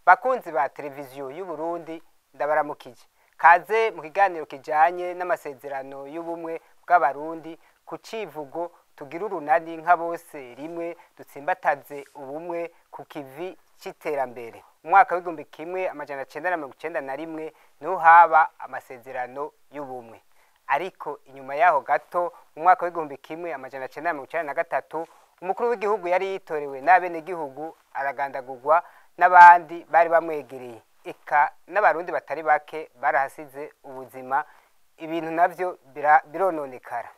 Bakunzi ba televiziyo y'u Burundi ndabaramukije. Kaze mu kiganiro kijanye n'amasezerano y'ubumwe bw'abarundi ku civugo tugira urunani nka bose rimwe dutsimbataze ubumwe ku kivi c'iterambere. Umwaka w'igihumbi kimwe amajana 1991 niho haba amasezerano y'ubumwe. Ariko inyuma yaho gato mu mwaka w'igihumbi kimwe amajana 1993 umukuru w'igihugu yari yitorewe n'abene gihugu aragandagurwa n'abandi bari bamwegereye, eka n'abarundi batari bake barahasize ubuzima, ibintu navyo birononekara.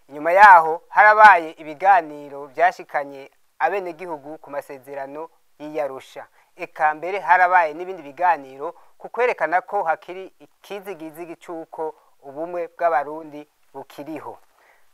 Inyuma yaho harabaye ibiganiro byashikanye abene gihugu ku masezerano y'Arusha, eka mbere harabaye n'ibindi biganiro kukwerekana ko hakiri ikizigizigi cy'uko ubumwe bw'abarundi bukiriho.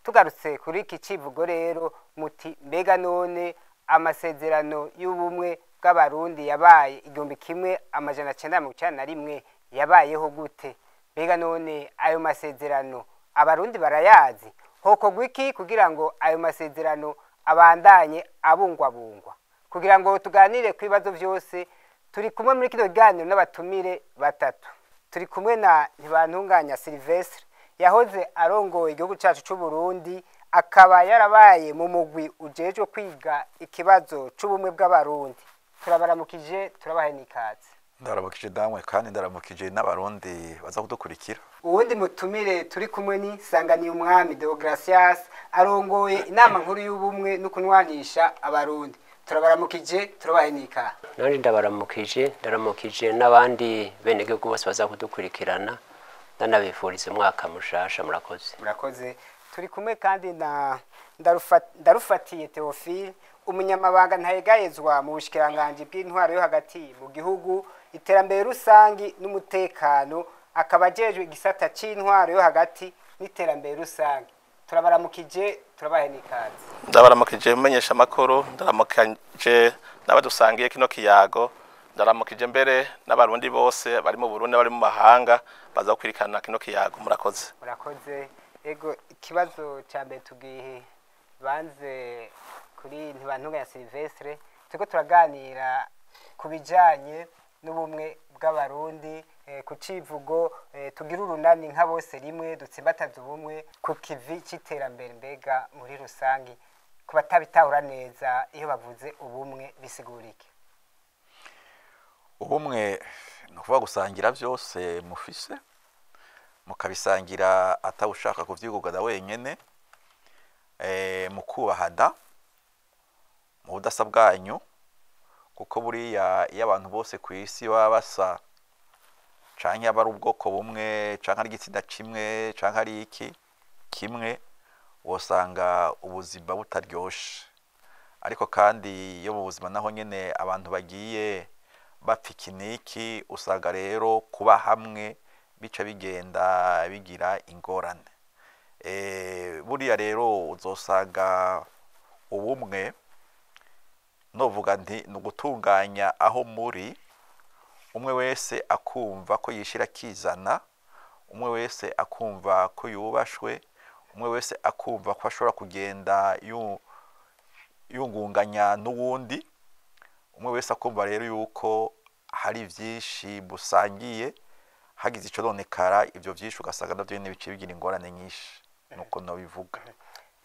Tugarutse kuri iki civugo rero muti mbega none amasezerano y'ubumwe bw'abarundi yabaye igihumbi kimwe amajana 1991 yabayeho gute? Mbega none ayo masezerano abarundi barayazi? Hokorwa iki kugira ngo ayo masezerano abandanye abungwabungwa? Kugira ngo tuganire ku bibazo byose turi kumwe muri kino kiganiro n'abatumire batatu. Turi kumwe na Ntibantunganya Sylvestre yahoze arongoye igihugu cyacu cy'u Burundi, akaba yarabaye mu mugwi ujejwe kwiga ikibazo c'ubumwe bw'abarundi. Turabaramukije, turabahe n'ikaze. Ndaramukije damwe kandi ndaramukije n'abarundi baza kudukurikira. Uwundi mutumire turi kumwe ni Sanganiye Umwami Deogracias arongoye inama nkuru y'ubumwe no kunwanisha abarundi. Turabaramukije, turabahe n'ikaze. Nari ndaramukije n'abandi bene gihugu bose baza kudukurikirana, ndanabifuriza umwaka mushasha. Murakoze. Turi kumwe kandi na Ndarufatiye Theophile, umunyamabanga ntayegayezwa mu bushikiranganje bw'intwaro yo hagati mu gihugu, iterambere rusangi n'umutekano, akaba ajejwe igisata c'intwaro yo hagati n'iterambere rusangi. Turabaramukije, turabahe n'ikaze. Ndabaramukije mumenyesha makuru, ndaramukije n'abadusangiye kino kiyago, ndaramukije mbere n'abarundi bose bari mu Burundi bari mu mahanga baza kwirikana kino kiyago. Murakoze. Ego ikibazo cyambere tugihe banze kuri Ntibantunganya Sylvestre, tuko turaganira kubijanye n'ubumwe bw'abarundi ku civugo tugira urunani nka bose rimwe dutsimbataza ubumwe ku kivi c'iterambere. Mbega muri rusangi ku batabitahura neza iyo bavuze ubumwe bisigurike? Ubumwe no kuvuga gusangira byose mufise mukabisangira atawushaka kuvyigugada wenyene, mu kubahana mu budasa bwanyu, kuko buriya iyo abantu bose ku isi baba basa canke abari ubwoko bumwe canke ari igitsina kimwe canke ari iki kimwe, wosanga ubuzima butaryoshe. Ariko kandi iyo mu buzima naho nyene abantu bagiye bapfa iki n'iki, usanga rero kuba hamwe bica bigenda bigira ingorane. Buriya rero uzosanga ubumwe novuga nti nugutunganya aho muri, umwe wese akumva ko yishira kizana, umwe wese akumva ko yubashwe, umwe wese akumva ko ashobora kugenda yungunganya n'uwundi, umwe wese akumva rero yuko hari vyinshi busangiye, hagize ico nonekara ivyo vyinshi ugasanga navyo nyene biciye bigira ingorane nyinshi. Nuko nabivuga.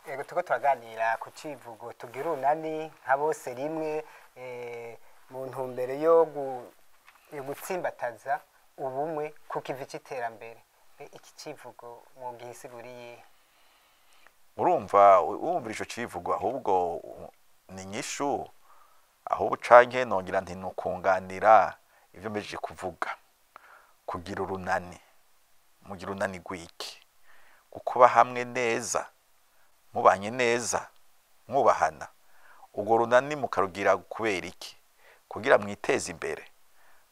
Ego tuko turaganira ku civugo tugira urunani nka bose rimwe mu ntumbere yo gutsimbataza ubumwe ku kivi c'iterambere. Iki civugo mu gisiguriye? Urumva ico civugo ahubwo ni nyishu, ahubwo canke nongira nti nukunganira ivyo mbeje kuvuga. Kugira urunani, mugira urunani gwiki, kukuba hamwe neza, mubanye neza, mwubahana. Ubwo runani mukarugira kubera iki? Kugira mwiteze imbere.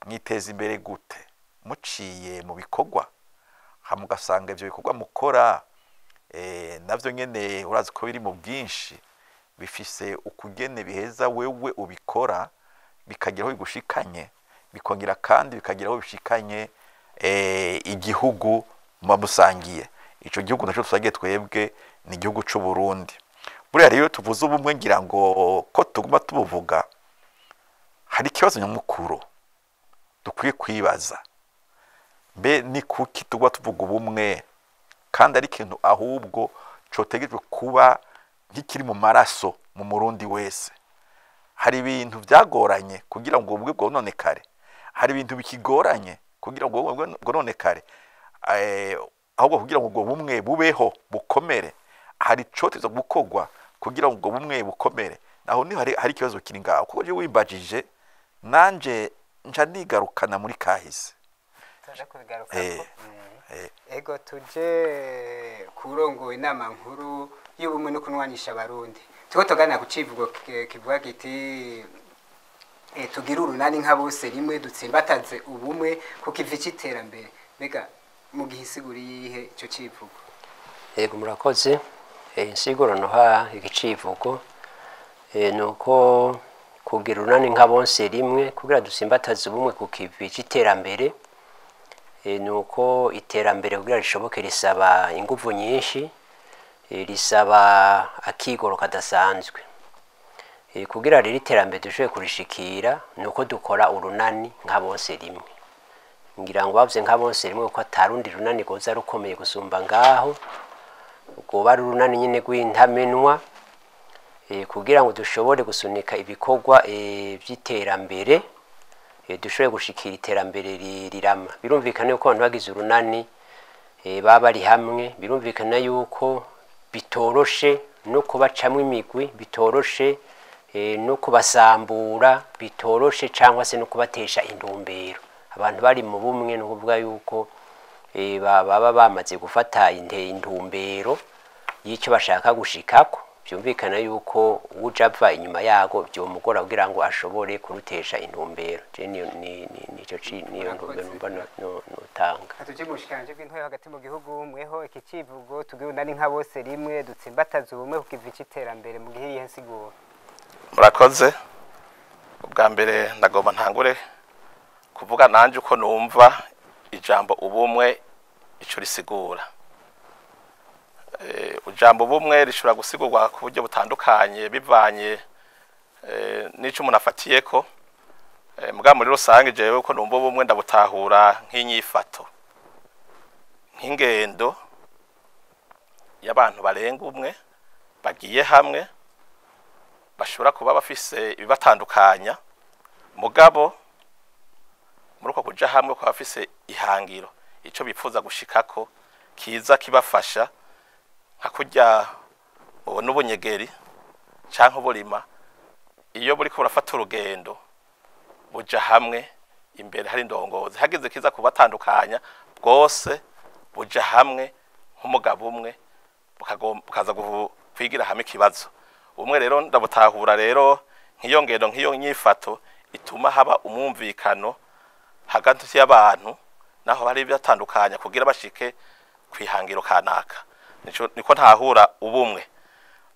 Mwiteze imbere gute? Muciye mu bikorwa, hamugasanga ivyo bikorwa mukora navyo nyene urazi ko biri mu bwinshi, bifise ukugene biheza wewe ubikora bikagira aho bigushikanye, bikongera kandi bikagira aho bishikanye igihugu muba musangiye. Ico gihugu naco tusagiye twebwe ni igihugu c'u Burundi. Buriya rero tuvuze ubumwe ngira ngo ko tuguma tubuvuga, hari ikibazo nyamukuru dukwiye kwibaza. Mbe ni kuki tugwa tuvuga ubumwe kandi ari ikintu ahubwo cotegejwe kuba nk'ikiri mu maraso mu Murundi wese? Hari ibintu byagoranye kugira ngo ubumwe bwononekare, hari ibintu bikigoranye kugira ngo ubumwe bwononekare, ahubwo kugira ngo ubwo bumwe bubeho bukomere, hari coteza gukogwa kugira ngo ubwo bumwe bukomere. Naho ni hari ikibazo kiri ngaho, kuko je wimbajije nanje nca nigarukana muri kahise. Ego tuje kurongoye inama nkuru y'ubumwe no kunwanisha abarundi. Tuko tugana ku civugo kivuga kiti tugira urunani nka bose rimwe dutsimbataze ubumwe kuko ivi cy'iterambere. Mbega mu gihe isigura yihe ico civugo? Yego murakoze. Insiguro noha igicivugo nuko kugira urunani nka bose rimwe kugira dusimbataze ubumwe kuko ivi cy'iterambere. Nuko iterambere kugira rishoboke risaba ingufu nyinshi, risaba akigoro kadasanzwe. Kugira rero iterambere dushoboye kurishikira nuko dukora urunani nka bose rimwe. Ngira ngo bavuze nka bose rimwe ko atarundi runani goza rukomeye gusumba ngaho, ubwo bari urunani nyine gw'intamenwa, kugira ngo dushobore gusunika ibikorwa by'iterambere, dushobore gushikira iterambere rirama. Birumvikana yuko abantu bagize urunani baba bari hamwe, birumvikana yuko bitoroshe no kubacamwe imigwi, bitoroshe no kubasambura, bitoroshe cyangwa se no kubatesha intumbero. Abantu bari mu bumwe no kuvuga yuko baba bamaze gufata intumbero y'icyo bashaka gushikako. Byumvikana yuko ujava inyuma yago byomugora kugira ngo ashobore kurutesha intumbero. Niyo ntumbero notanga. Atuje mushikanje bw'intore hagati mu gihugu mweho iki civugo tugira urunani nka bose rimwe dutsimbataze ubumwe kuko ivi cy'iterambere mu gihe yihensigura. Murakoze. Ubwa mbere ndagomba ntangure kuvuga nanje uko numva ijambo ubumwe ico risigura. Ujambo ubumwe rishobora gusigurwa ku buryo butandukanye bivanye n'ico umuntu afatiyeko. Muga muri rusange jewe uko numva ubumwe ndabutahura nk'inyifato, nk'ingendo y'abantu barenga umwe bagiye hamwe, bashobora kuba bafise ibibatandukanya, mugabo muri uko kuja hamwe kwa bafise ihangiro ico bipfuza gushikako kiza kibafasha, nka kurya n'ubunyegeri canke uburima. Iyo buriko burafata urugendo buja hamwe, imbere hari indongozi, hageze kiza kubatandukanya bwose buja hamwe nk'umugabo umwe bukaza kwigira hamwe ikibazo. Umwe rero ndabutahura rero nk'iyo ngendo nk'iyo nyifato ituma haba umwumvikano hagati y'abantu naho hari byatandukanya kugira bashike kwihangiro kanaka. Niko ntahura ubumwe.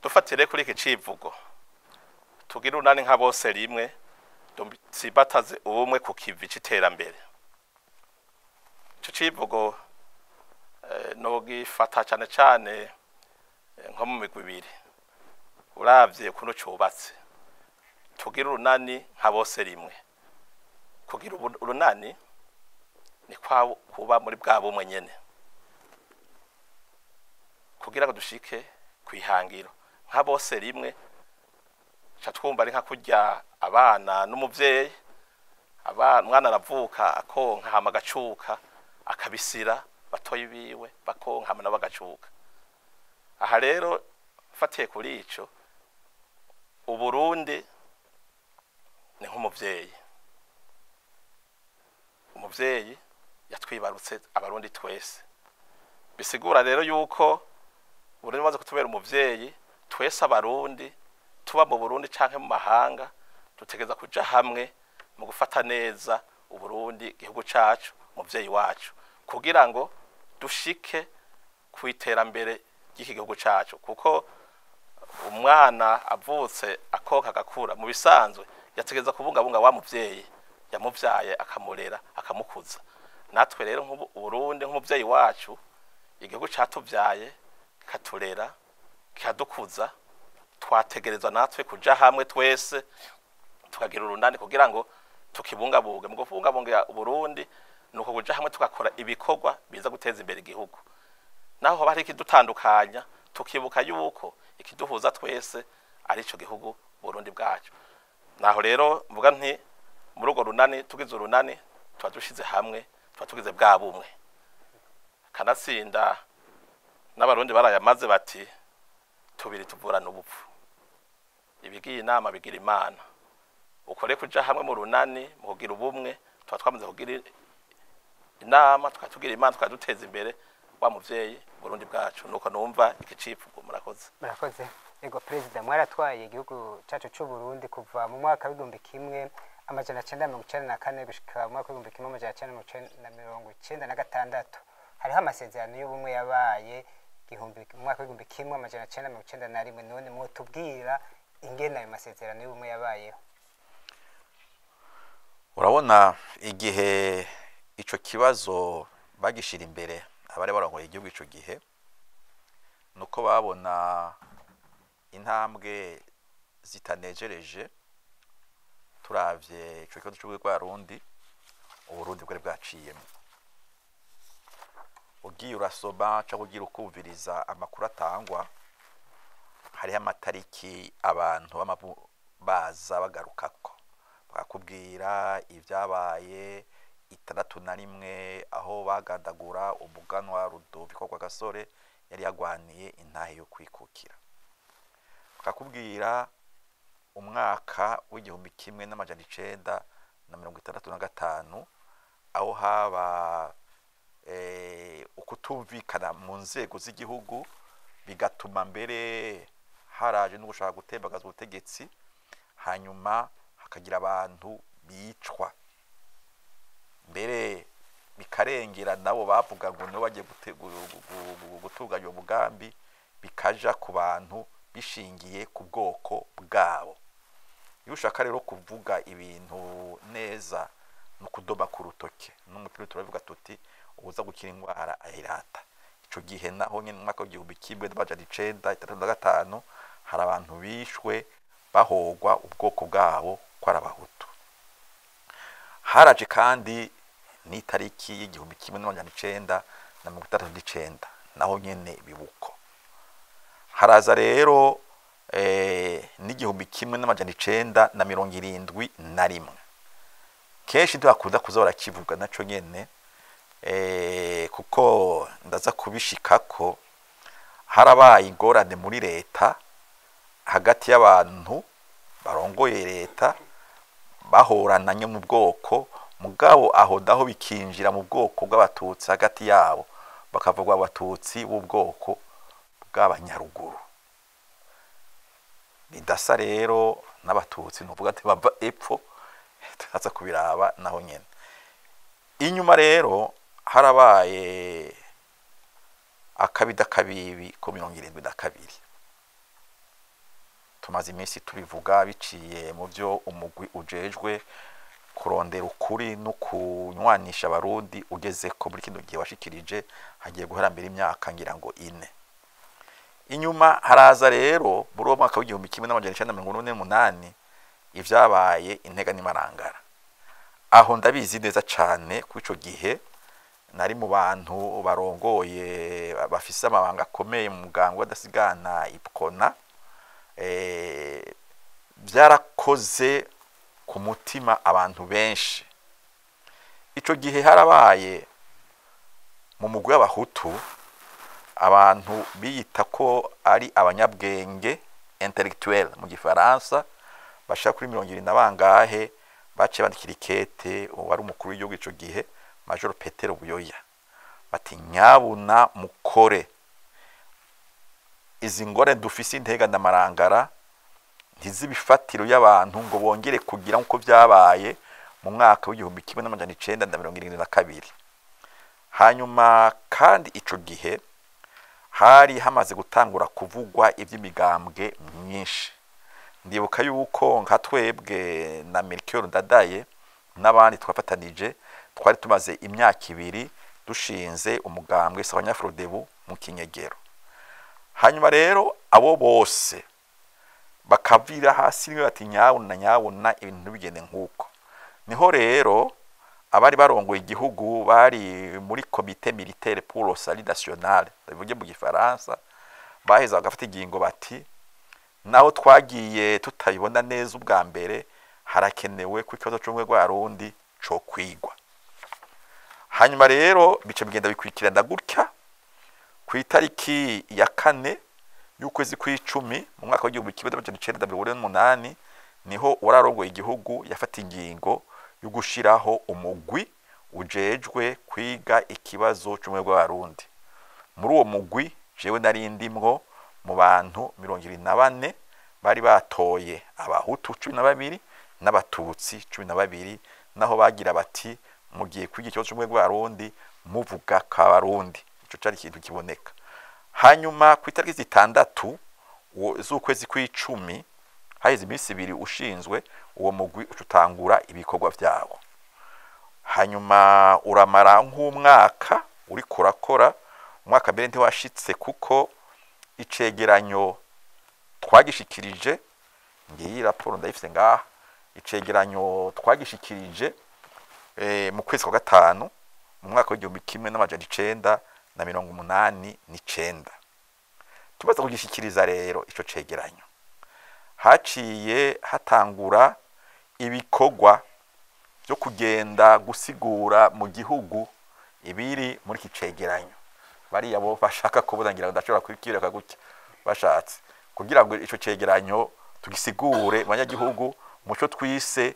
Dufatire kuri iki civugo tugira urunani nka bose rimwe dutsimbataze ubumwe ku kivi c'iterambere. Ico civugo no gifata cyane cyane nko mu migwi ibiri. Uravye kuno cubatse tugira urunani nka bose rimwe. Kugira urunani ni kwa kuba muri bwa bumwe nyene, kugira ngo dushike kwihangiro nka bose rimwe. Cha twumva ari nka kurya abana n'umuvyeyi, mwana aravuka akonka hama gacuka akabisira batoyi biwe bakonka hama nabagacuka. Aha rero fatiye kuri ico, Uburundi ni nk'umuvyeyi. Umuvyeyi yatwibarutse abarundi twese. Bisigura rero yuko Burundi maze kutubera umuvyeyi, twese abarundi tuba mu Burundi canke mu mahanga dutegeza kuja hamwe mu gufata neza Uburundi igihugu cacu, umuvyeyi wacu, kugira ngo dushike kwiterambere ry'iki gihugu cacu. Kuko umwana avutse akonka agakura mu bisanzwe yategeza kubungabunga wa muvyeyi yamuvyaye akamurera akamukuza. Natwe rero nk'Uburundi nk'umuvyeyi wacu, igihugu catuvyaye katurera kikadukuza, twategerezwa natwe kuja hamwe twese tukagira urunani kugira ngo tukibungabunge. Mu kubungabunga Uburundi nuko kuja hamwe tugakora ibikorwa biza guteza imbere igihugu. Naho hoba hari ikidutandukanya tukibuka yuko ikiduhuza twese ari ico gihugu Burundi bwacu. Naho rero mvuga nti muri urwo runani tugize urunani tuba dushize hamwe, tuba tugize bwa bumwe. Kanatsinda n'abarundi barayamaze bati tubiri tuvurana ubupfu, ibigiye inama bigira imana. Ukore kuja hamwe mu runani mu kugira ubumwe, tuba twamaze kugira inama tukatugira imana tukaduteza imbere wa muvyeyi Burundi bwacu. Nuko numva ikicivugo. Murakoze. Ego Perezida, mwaratwaye igihugu cacu c'u Burundi kuva mu mwaka w'1994 gushika mu mwaka w'1996. Hariho amasezerano y'ubumwe yabaye mu mwaka w'1991. None mwotubwira ingene ayo masezerano y'ubumwe yabayeho? Urabona igihe ico kibazo bagishira imbere abari barongoye igihugu ico gihe, nuko babona intambwe zitanejereje turavye ico kibazo c'Uburundi Uburundi bwari bwaciyemo. Ugiye urasoma cyangwa ugira ukumviriza amakuru atangwa, hariho amatariki abantu baza bagarukako bakakubwira ibyabaye 61 aho bagandagura umuganwa Rudoviko Rwagasore yari yagwaniye intahe yo kwikukira. Bakakubwira umwaka w'1965 aho haba ukutumvikana mu nzego z'igihugu, bigatuma mbere haraje no gushaka gutembagaza ubutegetsi, hanyuma hakagira abantu bicwa, mbere bikarengera nabo bavuga ngo nibo bagiye gutunganya umugambi, bikaja ku bantu bishingiye ku bwoko bwabo. Iyo ushaka rero kuvuga ibintu neza no kudoma ku rutoke, n'umupira turavuga tuti ubuza gukira indwara ayirata. Ico gihe naho nyene mu mwaka w'1965 hari abantu bishwe bahogwa ubwoko bwabo ko arabahutu. Haraje kandi n'itariki y'1969 naho nyene bibuko. Haraza rero n'1971 kenshi ndakunda kuzora kivuga naco nyene, kuko ndaza kubishikako harabaye ingorane muri leta hagati y'abantu barongoye leta bahorananye mu bwoko, mugabo aho daho bikinjira mu bwoko bw'abatutsi hagati yabo, bakavuga abatutsi b'ubwoko bw'abanyaruguru. Bidasa rero n'abatutsi nuvuga ati bava epfo, tutaza kubiraba naho nyene. Inyuma rero harabaye akabida kabibi ko 72. Tumaze iminsi tubivuga biciye mu byo umugwi ujejwe kurondera ukuri no kunywanisha abarundi ugeze ko muri kino gihe washikirije hagiye guharambira imyaka ngira ngo 4. Inyuma haraza rero muri mwaka w'1948 ivyabaye intega n'imarangara. Aho ndabizi neza cane ku ico gihe nari mu bantu barongoye bafise amabanga akomeye mu muganga w'adasigana ipkona. Byarakoze ku mutima abantu benshi. Ico gihe harabaye mu mugwi w'abahutu abantu biyita ko ari abanyabwenge intellectuel mu gifaransa, bashaka kuri 20 bangahe bace bandikira ikete wari umukuru w'igihugu ico gihe Major Petero Buyoya, bati nyabuna mukore izi ngore dufise intega n'amarangara ntizibifatiro y'abantu ngo bongere kugira nkuko byabaye mu mwaka w'1972. Hanyuma kandi ico gihe hari hamaze gutangura kuvugwa ivy'imigambwe myinshi. Ndibuka yuko nka twebwe na Melchior Ndadaye n'abandi twafatanije twari tumaze imyaka 2 dushinze umugambwe Sawanya-Frodebu mu Kinyegero. Hanyuma rero abo bose bakavira hasi bati nyabona ibintu bigende nk'uko. Niho rero abari barongoye igihugu bari muri comité militaire pour le salut national, bivuge mu Gifaransa, baheza bagafata igingo bati naho twagiye tutayibona neza ubwa mbere harakenewe ku ikibazo cy'umwe rw'arundi cyo kwigwa. Hanyuma rero bice bigenda bikurikirana gutya ku itariki ya 4 y'ukwezi kw'icumi mu mwaka wa 1998 niho wararongoye igihugu yafata ingingo yo gushiraho umugwi ujejwe kwiga ikibazo cy'umwe rw'arundi. Muri uwo mugwi jewe nari ndimwo mu bantu 24 bari batoye abahutu 12 n'abatutsi 12, naho bagira bati mugiye kwiga ikibazo cy'umwe rw'arundi muvuga k'abarundi. Ico cari ikintu kiboneka. Hanyuma ku itariki 6 z'ukwezi kw'icumi haheze iminsi 2 ushinzwe uwo mugwi utangura ibikorwa vyawo. Hanyuma uramara nk'umwaka uri kurakora, umwaka mbere ntiwashitse kuko icegeranyo twagishikirije, ngiyi raporo ndayifise ngaha, icegeranyo twagishikirije mu kwezi kwa 5 mu mwaka wa 1989. Tumaze kugishikiriza rero ico cegeranyo, haciye hatangura ibikorwa byo kugenda gusigura mu gihugu ibiri muri kicegeranyo. Bari yabo bashaka kuburangira ndashobora kwikireka gutya bashatse kugira ngo ico cegeranyo tugisigure mu banyagihugu muco twise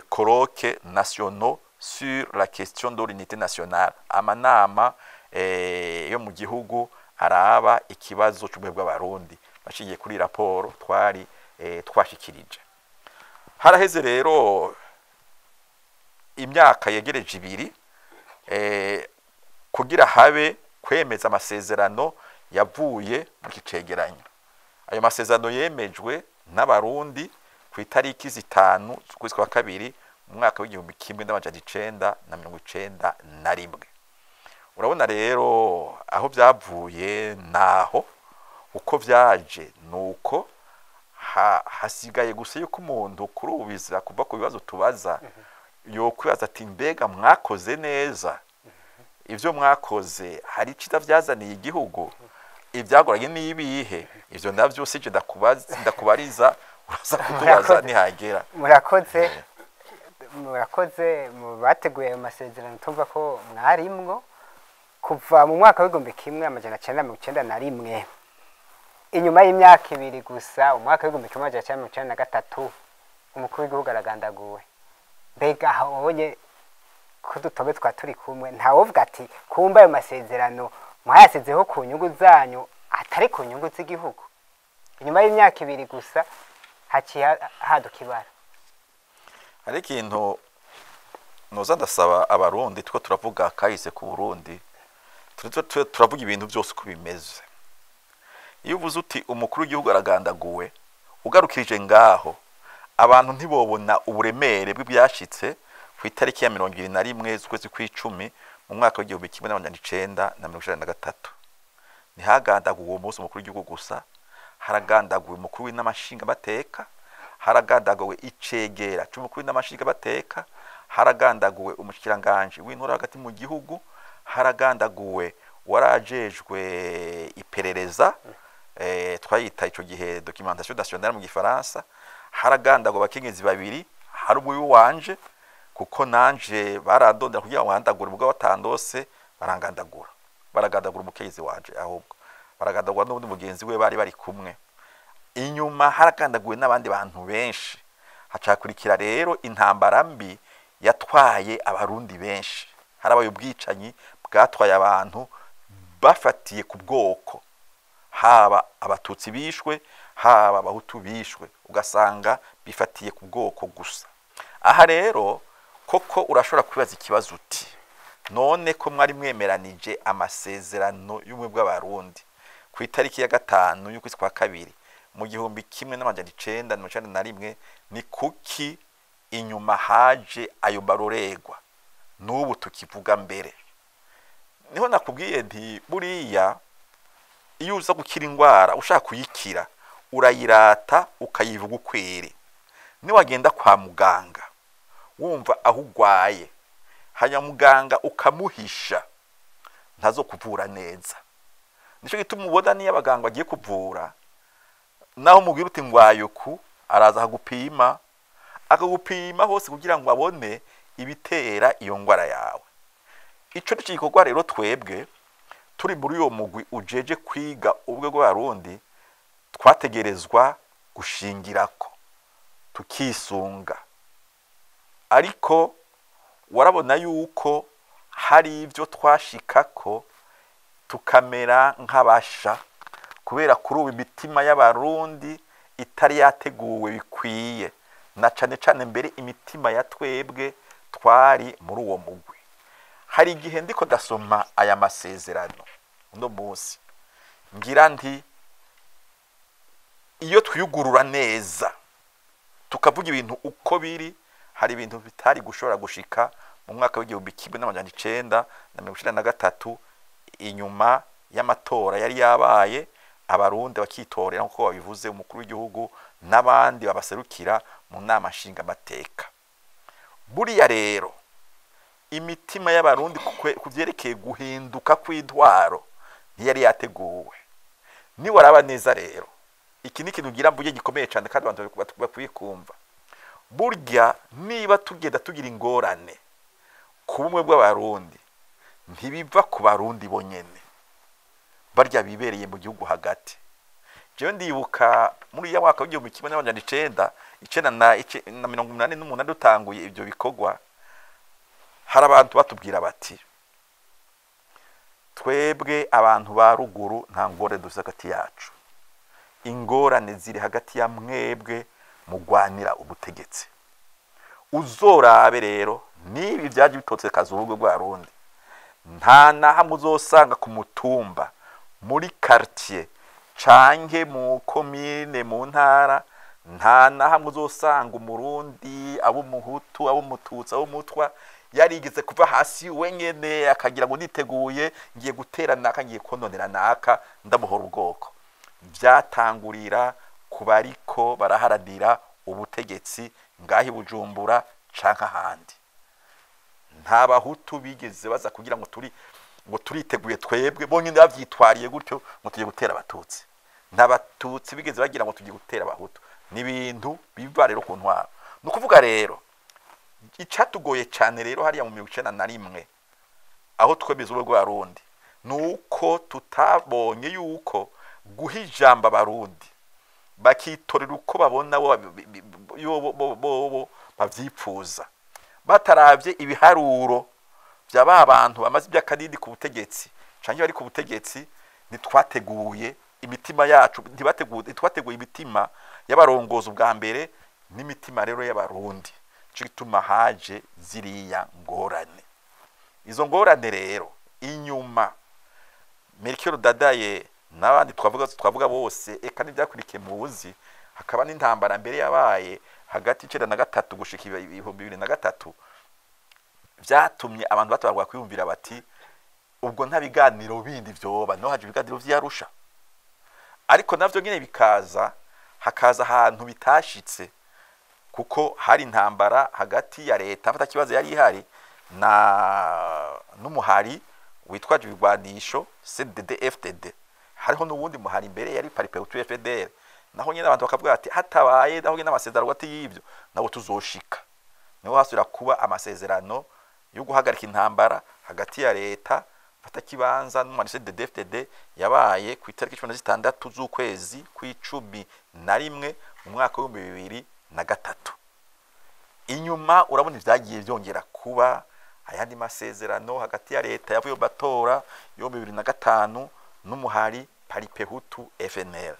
colloque nationaux sur la question de l'unité nationale, amanama yo mu gihugu araba ikibazo cy'ubwe bw'abarundi bashingiye kuri raporo twari twashikirije. Haraheze rero imyaka yegereje 2 kugira habe kwemeza amasezerano yavuye mu kicegeranyo. Ayo masezerano yemejwe n'abarundi ku itariki 5 z'ukwezi kwa 2 mu mwaka wa 1991. Urabona rero aho byavuye naho uko vyaje nuko hasigaye gusa yuko umuntu kurubizira kuva ku bibazo tubaza yo kwibaza ati mbega mwakoze neza, ivyo mwakoze hari icita vyazaniye igihugu, ivyagoranye nibihe, ivyo navyo sije ndakubariza uraza kutubaza nihagera. Murakoze mu bateguye ayo masezerano tumva ko mwarimwo kuva mu mwaka wa 1991. Inyuma y'imyaka 2 gusa umwaka wa 1993 umukuru w'igihugu aragandaguwe. Mbega habonye ko dutobe turi kumwe ntawovuga ati kumba ayo masezerano mwayasezeho ku nyungu zanyu atari ku nyungu z'igihugu. Inyuma y'imyaka 2 gusa haciye hadukibara. Hari ikintu noza ndasaba abarundi two turavuga kahise ku Burundi, turavuga ibintu byose uko bimeze. Iyo uvuze uti umukuru w'igihugu aragandaguwe ugarukirije ngaho, abantu ntibobona uburemere bw'ibyashitse ku itariki ya 21 z'ukwezi kw'icumi mu mwaka wa 1993. Ntihagandaguwe uwo munsi umukuru w'igihugu gusa, haragandaguwe umukuru w'inamashinga bateka, haragandaguwe icegera cy'umukuru w'inamashinga bateka, haragandaguwe umushikiranganje w'intore hagati mu gihugu, haragandaguwe warajejwe iperereza twayita ico gihe documentation nationale mu Gifaransa, haragandaguwe abakenyezi 2 hari umwe wanje kuko nanje barandondera kugira ngo wandagure ubwo batandose barangandagura umukenyezi wanje, ahubwo baragandagura n'ubundi mugenzi we bari kumwe. Inyuma haragandaguwe n'abandi bantu benshi, hacakurikira rero intambara mbi yatwaye abarundi benshi. Harabaye ubwicanyi bwatwaye abantu bafatiye ku bwoko, haba abatutsi bishwe haba abahutu bishwe, ugasanga bifatiye ku bwoko gusa. Aha rero koko urashobora kwibaza ikibazo uti none ko mwari mwemeranije amasezerano y'ubumwe bw'abarundi ku itariki ya 5 y'ukwezi kwa 2 mu 1991, ni kuki inyuma haje ayo maroregwa n'ubu tukivuga mbere. Niho nakubwiye nti buriya iyo uza gukira indwara ushaka kuyikira urayirata ukayivuga ukwere. Niwagenda kwa muganga wumva aho ugwaye hanya muganga ukamuhisha ntazo kuvura neza. Nico gituma ubona niyo abaganga bagiye kuvura naho mubwira uti ngwaye uku araza akagupima hose kugira ngo abone ibitera iyo ngwara yawe. Ico nico gikorwa rero twebwe turi muri uyo mugwi ujeje kwiga ubwe bw'abarundi twategerezwa gushingirako tukisunga. Ariko warabona yuko hari ivyo twashikako tukamera nk'abasha kubera kuri ubu imitima y'abarundi itari yateguwe bikwiye, na cane cane mbere imitima ya twebwe twari muri uwo mugwi. Hari igihe ndiko dasoma aya masezerano uno munsi ngira nti iyo twiyugurura neza tukavuga ibintu uko biri, hari ibintu bitari gushobora gushika mu mwaka w'1993 inyuma y'amatora yari yabaye abarundi bakitorera nkuko babivuze umukuru w'igihugu n'abandi babaserukira mu nama nshinga mateka. Buriya rero imitima y'abarundi kuvyerekeye guhinduka kw'intwaro ntiyari yateguwe. Ni waraba neza rero iki ni kintu ngira mbuye gikomeye cyane kandi abantu bakwiye kumva. Burya niba tugenda tugira ingorane ku bumwe bw'abarundi ntibiva ku barundi bonyene barya bibereye mu gihugu hagati. Jewe ndibuka muri ya mwaka w'1988 dutanguye ibyo bikorwa, hari abantu batubwira bati twebwe abantu ba ruguru nta ngorane dufite hagati yacu, ingorane ziri hagati ya mwebwe mugwanira ubutegetsi. Uzorabe rero nibi byaje bitotse kazurugo rw'arundi nta nahamwe uzosanga ku mutumba muri quartier canke mu commune mu ntara, nta nahamwe uzosanga umurundi abo muhutu abo mututsi abo mutwa yarigeze kuva hasi wenyene akagira ngo niteguye ngiye gutera naka ngiye kononera naka ndamuhora ubwoko. Byatangurira kubariko baraharanira ubutegetsi ngahi Bujumbura canka handi. Nta bahutu bigeze baza kugira ngo turiteguye twebwe bonyine bavyitwariye gutyo ngo tugiye gutera abatutsi. Nta batutsi bigeze bagira ngo tugiye gutera abahutu. Ni ibintu biva rero ku ntwaro. Nukuvuga rero icatugoye cyane rero hariya mu 1991 aho twemeza ubwo Barundi nuko tutabonye yuko guhijamba Barundi bakitorera uko babona bo bavyipfuza bataravye ibiharuro byaba abantu bamaze by'akadidi ku butegetsi canke bari ku butegetsi. Nitwateguye imitima yacu twateguye imitima y'abarongozi ubwa mbere n'imitima rero y'abarundi, cituma haje ziriya ngorane. Izo ngorane rero inyuma Melchior Ndadaye n'abandi twavuga bose eka n'ibyakurikiye mu buzi, hakaba n'intambara mbere yabaye hagati y'1993 gushika 2003, byatumye abantu batabarwa kwiyumvira bati ubwo nta biganiro bindi vyoba no haje ibiganiro vy'Arusha. Ariko navyo nyene bikaza hakaza ahantu bitashitse kuko hari intambara hagati ya leta afata kibazo yari ihari n'umuhari witwaje ibigwanisho CNDD-FDD. Hariho n'ubundi muhari imbere yari Paripehutu FDL, naho nyene abantu bakavuga ati hatabaye naho nyene amasezerano ati y'ivyo nabo tuzoshika. Niho hasubira kuba amasezerano yo guhagarika intambara hagati ya leta fata kibanza n'umuhari CNDD-FDD yabaye ku itariki 16 z'ukwezi kw'icumi mu mwaka wa 2003. Inyuma urabona ivyagiye byongera kuba ayandi masezerano hagati ya leta yavuye batora yo 2005 n'umuhari Paripehutu FNL.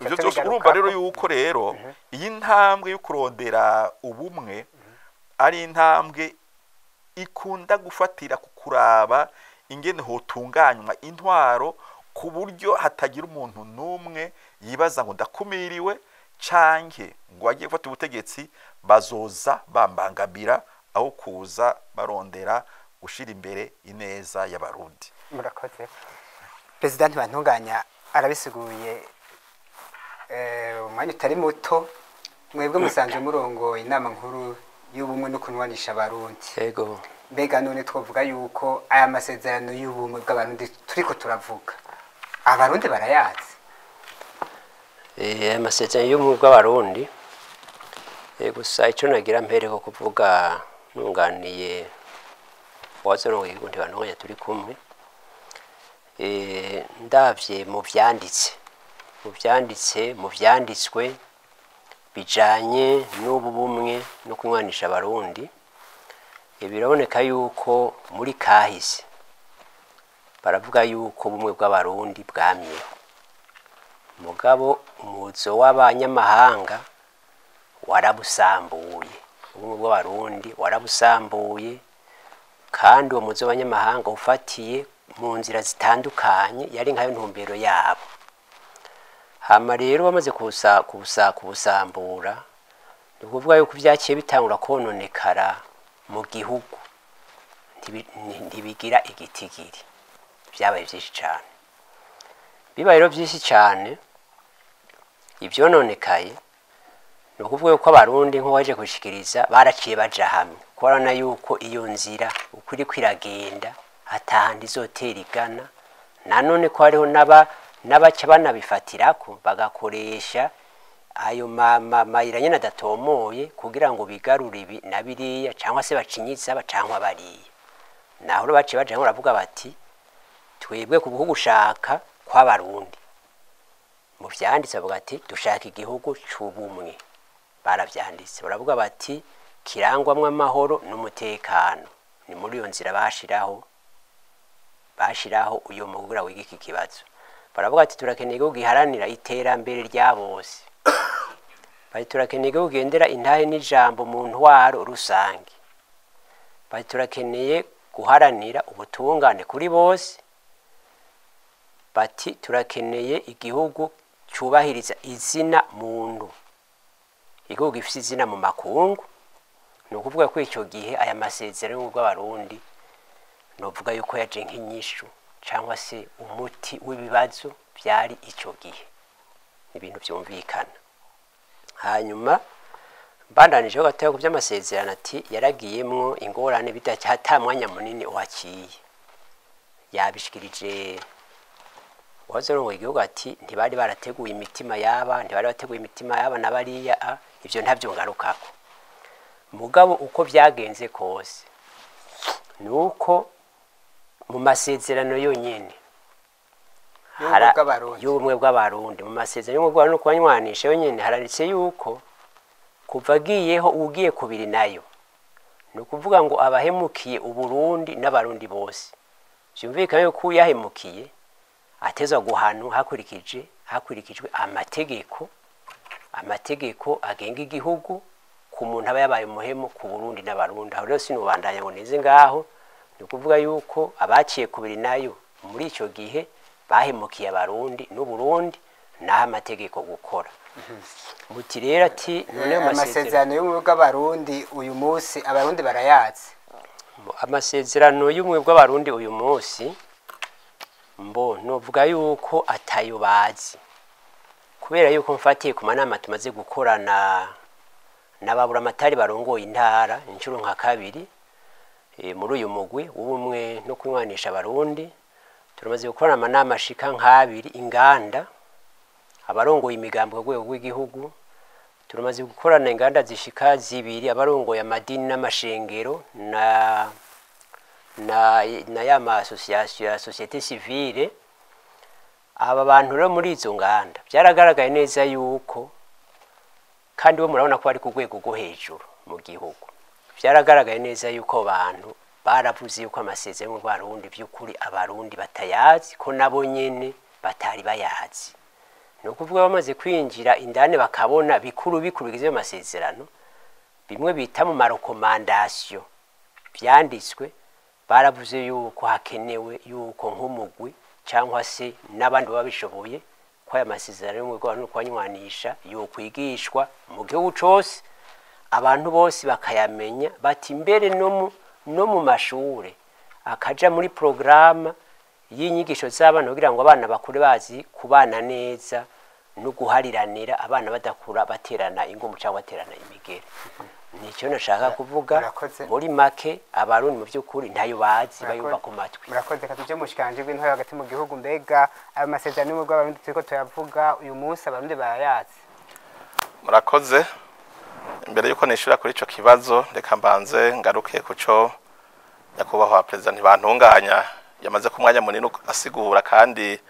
Ivyo byose urumva rero yuko rero iyi ntambwe yo kurondera ubumwe ari intambwe ikunda gufatira kukuraba ingene hotunganywa intwaro ku buryo hatagira umuntu numwe yibaza ngo ndakumiriwe canke ngo bagiye gufata ubutegetsi bazoza bambangamira aho kuza barondera gushira imbere ineza y'abarundi. Murakoze. President Bantunganya arabisiguye umwanya utari muto, mwebwe musanzwe murongo inama nkuru y'ubumwe no kunwanisha abarundi. Yego. Mbega none twovuga yuko aya masezerano y'ubumwe bw'abarundi turiko turavuga abarundi barayazi? Amasezerano y'ubumwe bw'abarundi gusa icyo nagira mpereko kuvuga nunganiye wazorongo igundi Bantunganya turi kumwe, ndavye mu vyanditswe bijanye n'ubu bumwe no kunwanisha abarundi, biraboneka yuko muri kahise baravuga yuko ubumwe bw'abarundi bwamyeho, mugabo umuzo w'abanyamahanga warabusambuye. Ubumwe bw'abarundi warabusambuye, kandi uwo muzo w'abanyamahanga ufatiye mu nzira zitandukanye yari nkayo ntumbero yabo. Hama rero bamaze kubusambura, ni ukuvuga yuko vyaciye bitangura kononekara mu gihugu, ntibigira igitigiri, vyabaye vyinshi cane. Bibaye rero vyinshi cane ivyononekaye, ni ukuvuga yuko abarundi nko waje kushikiriza baraciye baja hamwe, kubona yuko iyo nzira uko iriko iragenda atahandi izotera igana, nanone ko hariho n'abaca banabifatirako bagakoresha ayo mayira nyene adatomoye kugira ngo bigarure ibi na biriya, cyangwa se bacinyiza bacangwa bariya. Naho rero baciye baja baravuga bati twebwe kubuho gushaka kw'abarundi, mu vyanditse bavuga ati dushaka igihugu c'ubumwe. Baravyanditse baravuga bati kirangwamwe amahoro n'umutekano. Ni muri iyo nzira bashiraho uyo mugura w'iki kibazo. Baravuga ati turakeneye ko giharanira iterambere rya bose, bati turakeneye ko gendera intahe n'ijambo mu ntwaro rusange, bati turakeneye guharanira ubutungane kuri bose, bati turakeneye igihugu cyubahiriza izina muntu, igihugu gifite izina mu makungu. Ni ukuvuga ko icyo gihe aya masezerano y'Abarundi novuga yuko yaje nk'inyishu cyangwa se umuti w'ibibazo byari icyo gihe, ibintu byumvikana. Hanyuma mbandanijeho gatoya ku by'amasezerano ati yaragiyemwo ingorane bidacya mwanya munini waciye, yabishikirije wazorongo igihugu ati ntibari barateguye imitima yaba nabariya, ivyo ntavyo ngarukako. Mugabo uko byagenze kose nuko mu masezerano yonyene y'ubumwe bw'abarundi, mu masezerano y'ubumwe bw'abarundi no kubanywanisha yonyene haranditse yuko kuva agiyeho ugiye kubiri nayo, ni ukuvuga ngo abahemukiye Uburundi n'abarundi bose, vyumvikana yuko yahemukiye atezwa guhanwa hakurikijwe amategeko agenga igihugu ku muntu aba yabaye umuhemu ku Burundi n'abarundi. Aho rero sinubandanya ngo neze ngaho, ni ukuvuga yuko abaciye kubiri nayo muri icyo gihe bahemukiye abarundi n'Uburundi naho amategeko gukora. Muti rero ati none amasezerano y'ubumwe bw'abarundi uyu munsi abarundi barayazi? Amasezerano y'ubumwe bw'abarundi uyu munsi novuga yuko atayo bazi, kubera yuko mfatiye ku manama tumaze gukorana n'ababura amatari barongoye intara inshuro nka kabiri muri uyu mugwi w'ubumwe no kunwanisha abarundi. Turamaze gukorana amanama ashika nk'abiri inganda, abarongoye imigambi ku rwego rw'igihugu. Turamaze gukorana inganda zishika zibiri, abarongoye amadini n'amashengero na yama association ya société civile. Aba bantu rero muri izo nganda byaragaragaye neza yuko, kandi bo murabona ko bari ku rwego rwo hejuru mu gihugu, byaragaragaye neza yuko abantu baravuze yuko amasezerano y'Abarundi by'ukuri abarundi batayazi, ko nabo nyene batari bayazi. Ni ukuvuga bamaze kwinjira indane bakabona bikuru bigize amasezerano, bimwe bita mu marekomandasiyo byanditswe, baravuze yuko hakenewe yuko nk'umugwi cyangwa se n'abandi baba bishoboye ko aya masezerano y'ubumwe bw'abarundi kwanywanisha yokwigishwa mu gihugu cose abantu bose bakayamenya bati mbere no mu mashure akaja muri programa y'inyigisho z'abana kugira ngo abana bakure bazi kubana neza no guhariranira abana badakura baterana ingumu cyangwa baterana imigere. Nicyo nashaka kuvuga muri make abarundi mu by'ukuri ntayo bazi bayumva ku matwi. Murakoze katuje mushikanje bw'intore hagati mu gihugu mbega ayo masezerano y'ubumwe bw'abarundi turiko tuyavuga uyu munsi abarundi barayazi. Murakoze. Imbere yuko nishura kuri ico kibazo reka mbanze ngaruke kuco nyakubahwa president Ntibantunganya yamaze ku mwanya munini asigura kandi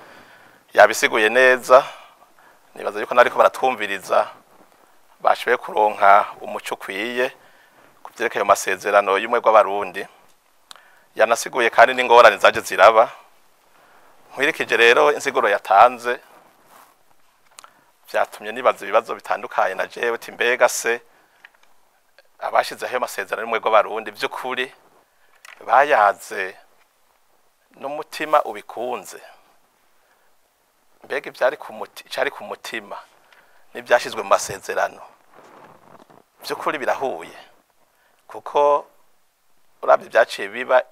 yabisiguye neza. Nibaza yuko nariko baratwumviriza bashoboye kuronka umuco ukwiye kuvyerekeye ayo masezerano y'ubumwe bw'abarundi. Yanasiguye kandi n'ingorane zaje ziraba. Nkwirikije rero insiguro yatanze vyatumye nibaza ibibazo bitandukanye na jewe uti mbega se abashizeho ayo masezerano y'ubumwe bw'abarundi by'ukuri bayaze n'umutima ubikunze, mbega ivyari ku mutima n'ibyashizwe mu masezerano by'ukuri birahuye, kuko urabye byaciye biba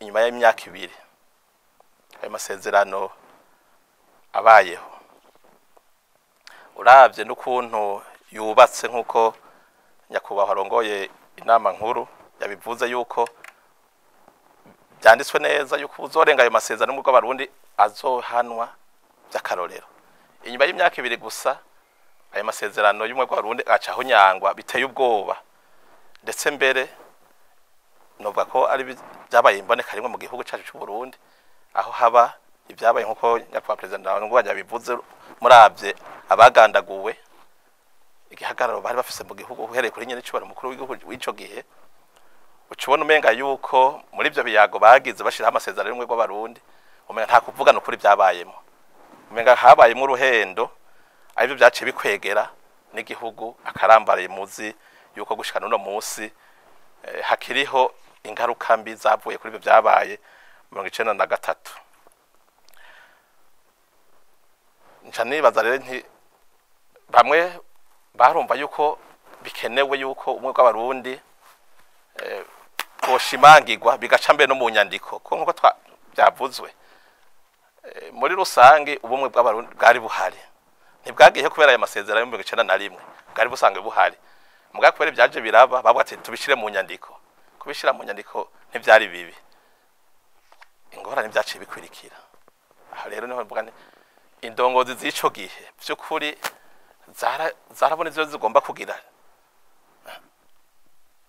inyuma y'imyaka 2 ayo masezerano abayeho. Urabye n'ukuntu yubatse nk'uko nyakubahwa arongoye inama nkuru yabivuze yuko byanditswe neza yuko uzorenga ayo masezerano y'ubumwe bw'abarundi azohanwa by'akarorero. Inyuma y'imyaka 2 gusa ayo masezerano y'ubumwe bw'abarundi acaho nyangwa biteye ubwoba, ndetse mbere novuga ko ari byabaye imboneka rimwe mu gihugu cyacu cy'u Burundi, aho haba ibyabaye nk'uko nyakubahwa president Ntibantunganya yabivuze. Murabye abagandaguwe igihagararo bari bafise mu gihugu uhereye kuri nyene cyubara mukuru w'igihugu w'ico gihe, ucubona umenga yuko muri ivyo biyago bagize bashira amasezerano y'ubumwe bw'abarundi umenga nta kuvugana ukuri byabayemo, umenga habayemo uruhendo aribyo byaciye bikwegera n'igihugu akarambaraye muzi yuko gushikana no munsi hakiriho ingaruka mbi zavuye kuri ibyo byabaye 1993. Nca nibaza rero nti bamwe barumva yuko bikenewe yuko ubumwe bw'abarundi boshimangirwa bigaca mbere no mu nyandiko ko nkuko byavuzwe muri rusange ubumwe bw'abarundi bwari buhari, ntibwagiye kubera aya masezerano yo 1991 bwari busanzwe buhari, mugabo kubera byaje biraba bavuga ati tubishire mu nyandiko. Kubishira mu nyandiko ntibyari bibi, ingorane byaciye bikwirikira. Aho rero niho mvuga nti indongozi z'ico gihe by'ukuri zarabona ivyo zigomba kugira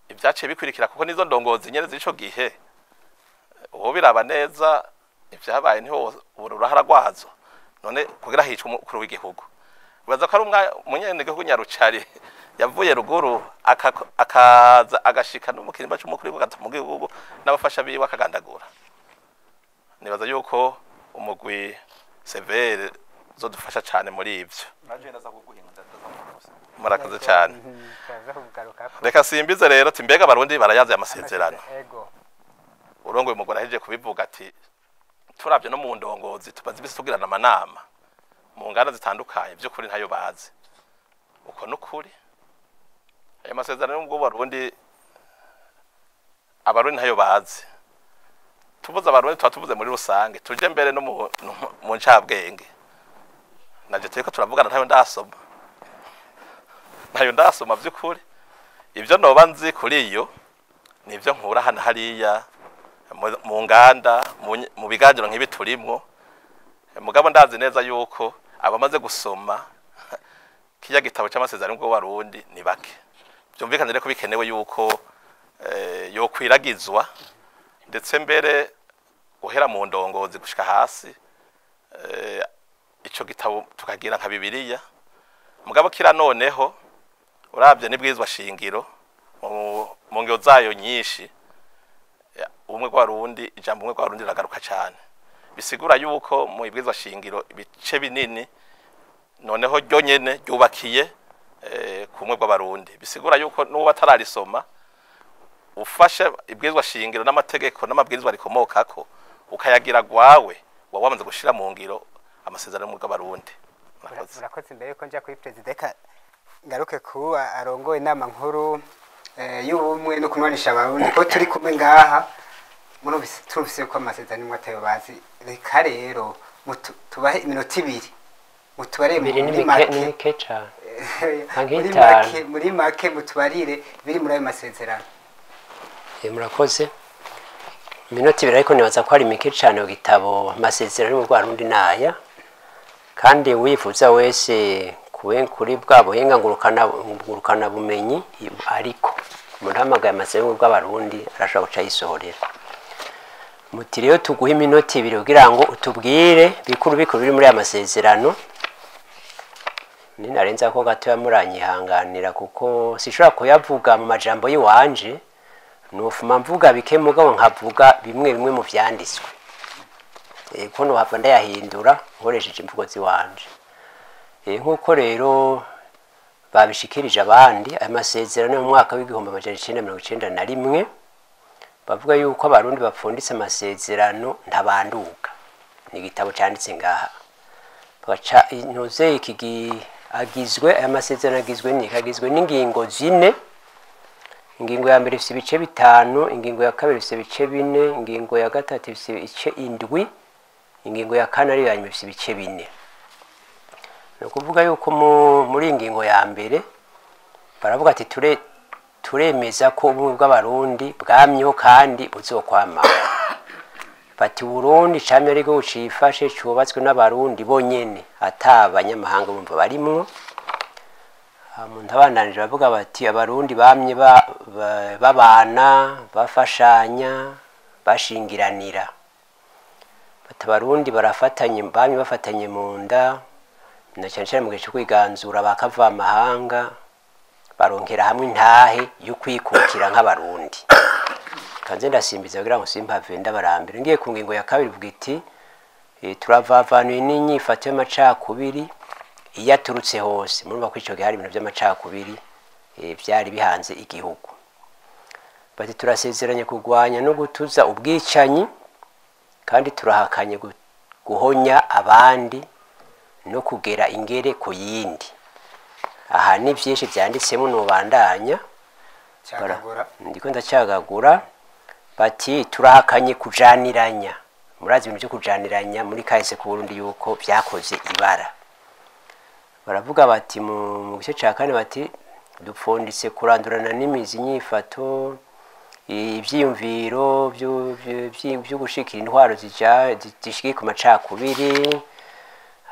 ibyaciye bikwirikira, kuko nizo ndongozi nyene z'ico gihe uwo biraba neza ibyabaye niho ururahara rwazo. None kugira hicwa umukuru w'igihugu baza ko ari umunyene gihugu Nyarucari yavuye ruguru akaza agashika n'umukirimba cy'umukuru w'igihugu mu gihugu n'abafasha biwe akagandagura. Nibaza yuko umugwi severe zodufasha cyane muri ivyo. Murakoze cyane. Reka simbize rero ati mbega abarundi barayaze amasezerano. Urongoye umugore aheje kubivuga ati turabye no mu ndongozi tubazi bise tugirana amanama mu ngana zitandukanye by'ukuri ntayo bazi. Uko n'ukuri ayo masezerano y'ubwo Barundi abarundi ntayo bazi. Tubuza abarundi twatubuze muri rusange tuje mbere no mu ncabwenge. Naje turiko turavugana ntayo ndasoma by'ukuri. Ibyo noba nzi kuri iyo nivyo nkura hana hariya mu nganda mu biganiro nk'ibi turimo. Mugabo ndazi neza yuko abamaze gusoma kiya gitabo cy'amasezerano y'ubwo Barundi ni bake. Byumvikane reko bikenewe yuko yo kwiragizwa ndetse mbere uhera mu ndongozi gushika hasi ico gitabo tukagira nka Bibiliya. Mugabo kira noneho urabye nibwizwa shingiro mu ngyo zayo nyinshi ubumwe bw'Abarundi, ijambo ubumwe bw'Abarundi ragaruka cyane. Bisigura yuko mu ibwizwa shingiro ibice binini noneho ryo nyene ryubakiye ku bumwe bw'Abarundi. Bisigura yuko n'uwo batararisoma ufashe ibwizwa shingiro n'amategeko n'amabwirizwa rikomokako ukayagira gwawe wamaze gushira mu ngiro amasezerano y'ubumwe bw'Abarundi. murakoze. Imbere ko nja kuri perezida ngaruke ku arongoye inama nkuru y'ubumwe no kunwanisha abarundi ko turi kumwe ngaha turufise ko amasezerano nimwe atayo bazi. Reka rero tubahe iminota 2 mutubare muri make mutubarire biri muri ayo masezerano. Murakoze. Iminota 2 ariko nibaza ko ari mike cyane mu gitabo amasezerano mu Rwanda naya, kandi wifuza wese kuri bwa buhinga ngurukana bumenyi ariko umuntu hamagaye amasezerano bw'abarundi arashobora guca yisohorera. Muti rero tuguha iminota 2 kugira ngo utubwire bikuru biri muri aya masezerano. Ninarenza ko gato yamuranyihanganira kuko sishobora kuyavuga mu majambo yiwanje, nufuma mvuga bike mugabo nkavuga bimwe mu vyanditswe. Ko no hava ndayahindura nkoresheje imvugo ziwanje. Nkuko rero babishikirije abandi amasezerano mu mwaka w'1991 bavuga yuko abarundi bapfunditse amasezerano ntabanduka. Ni igitabo cyanditse ngaha. Baca intuze agizwe amasezerano agizwe n'ingingo 4. Ingingo ya mbere ifite ibice 5, ingingo ya kabiri ifite ibice 4, ingingo ya gatatu ifite ibice 7, ingingo ya kane ari yanyuma ifite ibice 4. No kuvuga yuko muri ingingo ya mbere baravuga ati turemeza ko ubumwe bw'abarundi bwamyeho kandi buzokwama. Bati Burundi camye ariko ucifashe cubatswe n'abarundi bonyene atabanyamahanga bumva barimwo. Umuntu abandanije bavuga bati abarundi bamye babana bafashanya bashingiranira. Bati abarundi bamye bafatanye mu nda na cyane mu gihe cyo kwiganzura bakava amahanga baronkera hamwe intahe yo kwikukira nk'abarundi. Kanze ndasimbiza kugira ngo simpave ndabarambira. Ngiye ku ngingo ya kabiri vuga iti turavavanuye n'inyifato y'amacakubiri iyaturutse hose. Murumva ko ico gihari ibintu by'amacakubiri byari bihanze igihugu. Bati turasezeranye kugwanya no gutuza ubwicanyi kandi turahakanye guhonya abandi no kugera ingere ku yindi. Aha ni byinshi byanditsemo no bandanya ndiko ndacyagagura. Bati turahakanye kujaniranya. Murazi ibintu byo kujaniranya muri kahise ku Burundi yuko byakoze ibara. Baravuga bati mu gice cya kane bati dupfunditse kurandurana n'imizi nyifato ivyiyumviro byo gushikira intwaro zishiki ku macakubiri.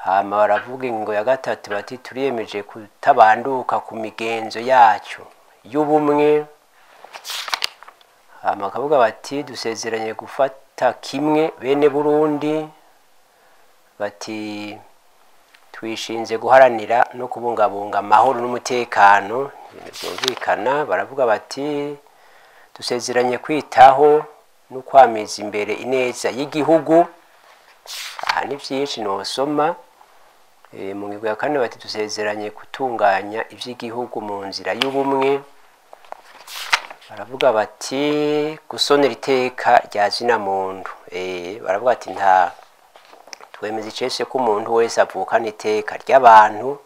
Hama baravuga ingingo ya gatatu bati turiyemeje kutabanduka ku migenzo yacu y'ubumwe. Hama bakavuga bati dusezeranye gufata kimwe bene Burundi. Bati twishinze guharanira no kubungabunga amahoro n'umutekano byumvikana. Baravuga bati dusezeranye kwitaho no kwamiza imbere ineza y'igihugu. Aha ni byinshi nosoma. Mu ngingo ya kane bati dusezeranye gutunganya iby'igihugu mu nzira y'ubumwe. Baravuga bati gusonera iteka rya zina muntu. Baravuga ati nta twemeza icese ko umuntu wese avukana iteka ry'abantu,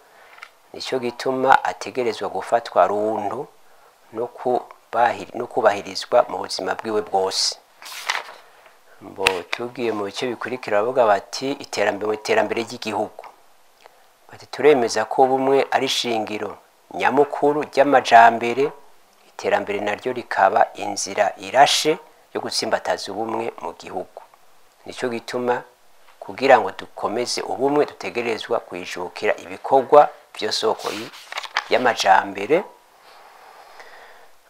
nicyo gituma ategerezwa gufatwa rundu no kubahirizwa mu buzima bwiwe bwose. Mbo tugiye mu bice bikurikira bavuga bati iterambere ry'igihugu. Bati turemeza ko ubumwe ari shingiro nyamukuru ry'amajambere. Iterambere naryo rikaba inzira irashe yo gutsimbataza ubumwe mu gihugu. Nicyo gituma kugira ngo dukomeze ubumwe dutegerezwa kwijukira ibikorwa byo soko y'amajambere.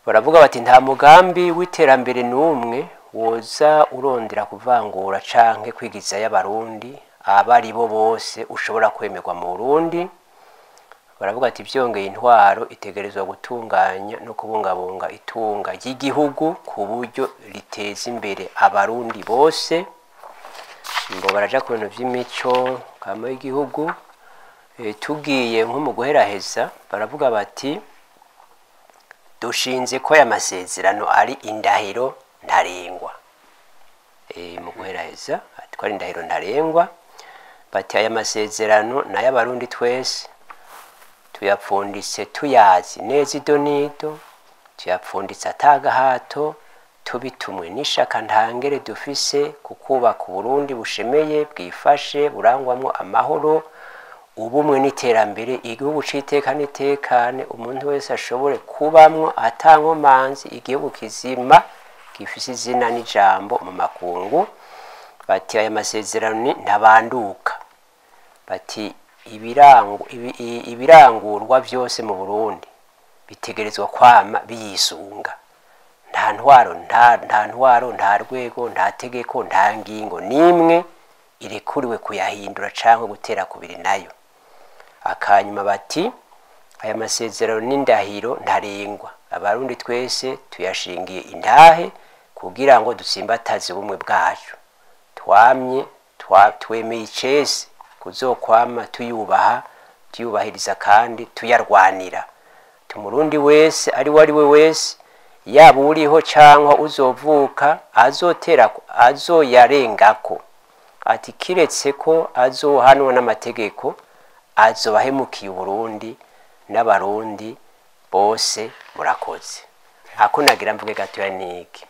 Baravuga bati nta mugambi w'iterambere n'umwe woza urondera kuvangura canke kwigiza y'abarundi abari bo bose ushobora kwemerwa mu Burundi. Baravuga ati byongeye intwaro itegerezwa gutunganya no kubungabunga itunga ry'igihugu ku buryo riteza imbere abarundi bose. Ngo baraja ku bintu by'imico kama y'igihugu. Tugiye nko mu guheraheza baravuga bati dushinze ko aya masezerano ari indahiro ntarengwa. Mu guheraheza twari indahiro ntarengwa. bati aya masezerano n'ay'abarundi twese tuyapfunditse tuyazi neza idonido, tuyapfunditse atagahato, tubitumwe n'ishaka ntangere dufise kukubaka Burundi bushemeye bwifashe burangwamwo amahoro, ubumwe n'iterambere, igihugu citeka n'itekane, umuntu wese ashobore kubamwo atankomanzi, igihugu kizima gifise izina n'ijambo mu makungu. Bati aya masezerano ntabanduka, bati ibirangurwa byose mu Burundi bitegerezwa kwama biyisunga, nta ntwaro nta rwego nta tegeko nta ngingo nimwe irekuriwe kuyahindura canke gutera kubiri nayo. Akanyuma bati aya masezerano n'indahiro ntarengwa, abarundi twese tuyashingiye intahe kugira ngo dutsimbataze ubumwe bwacu, twemeye icese kuzokwama tuyubahiriza kandi tuyarwanira. Tumurundi wese ari we wese, yaba uriho cyangwa uzovuka, azoyarengako, ati kiretse ko azohanwa n'amategeko, azobahemukiye Burundi n'abarundi bose. Murakoze. Ako nagira mvuge gatoya niki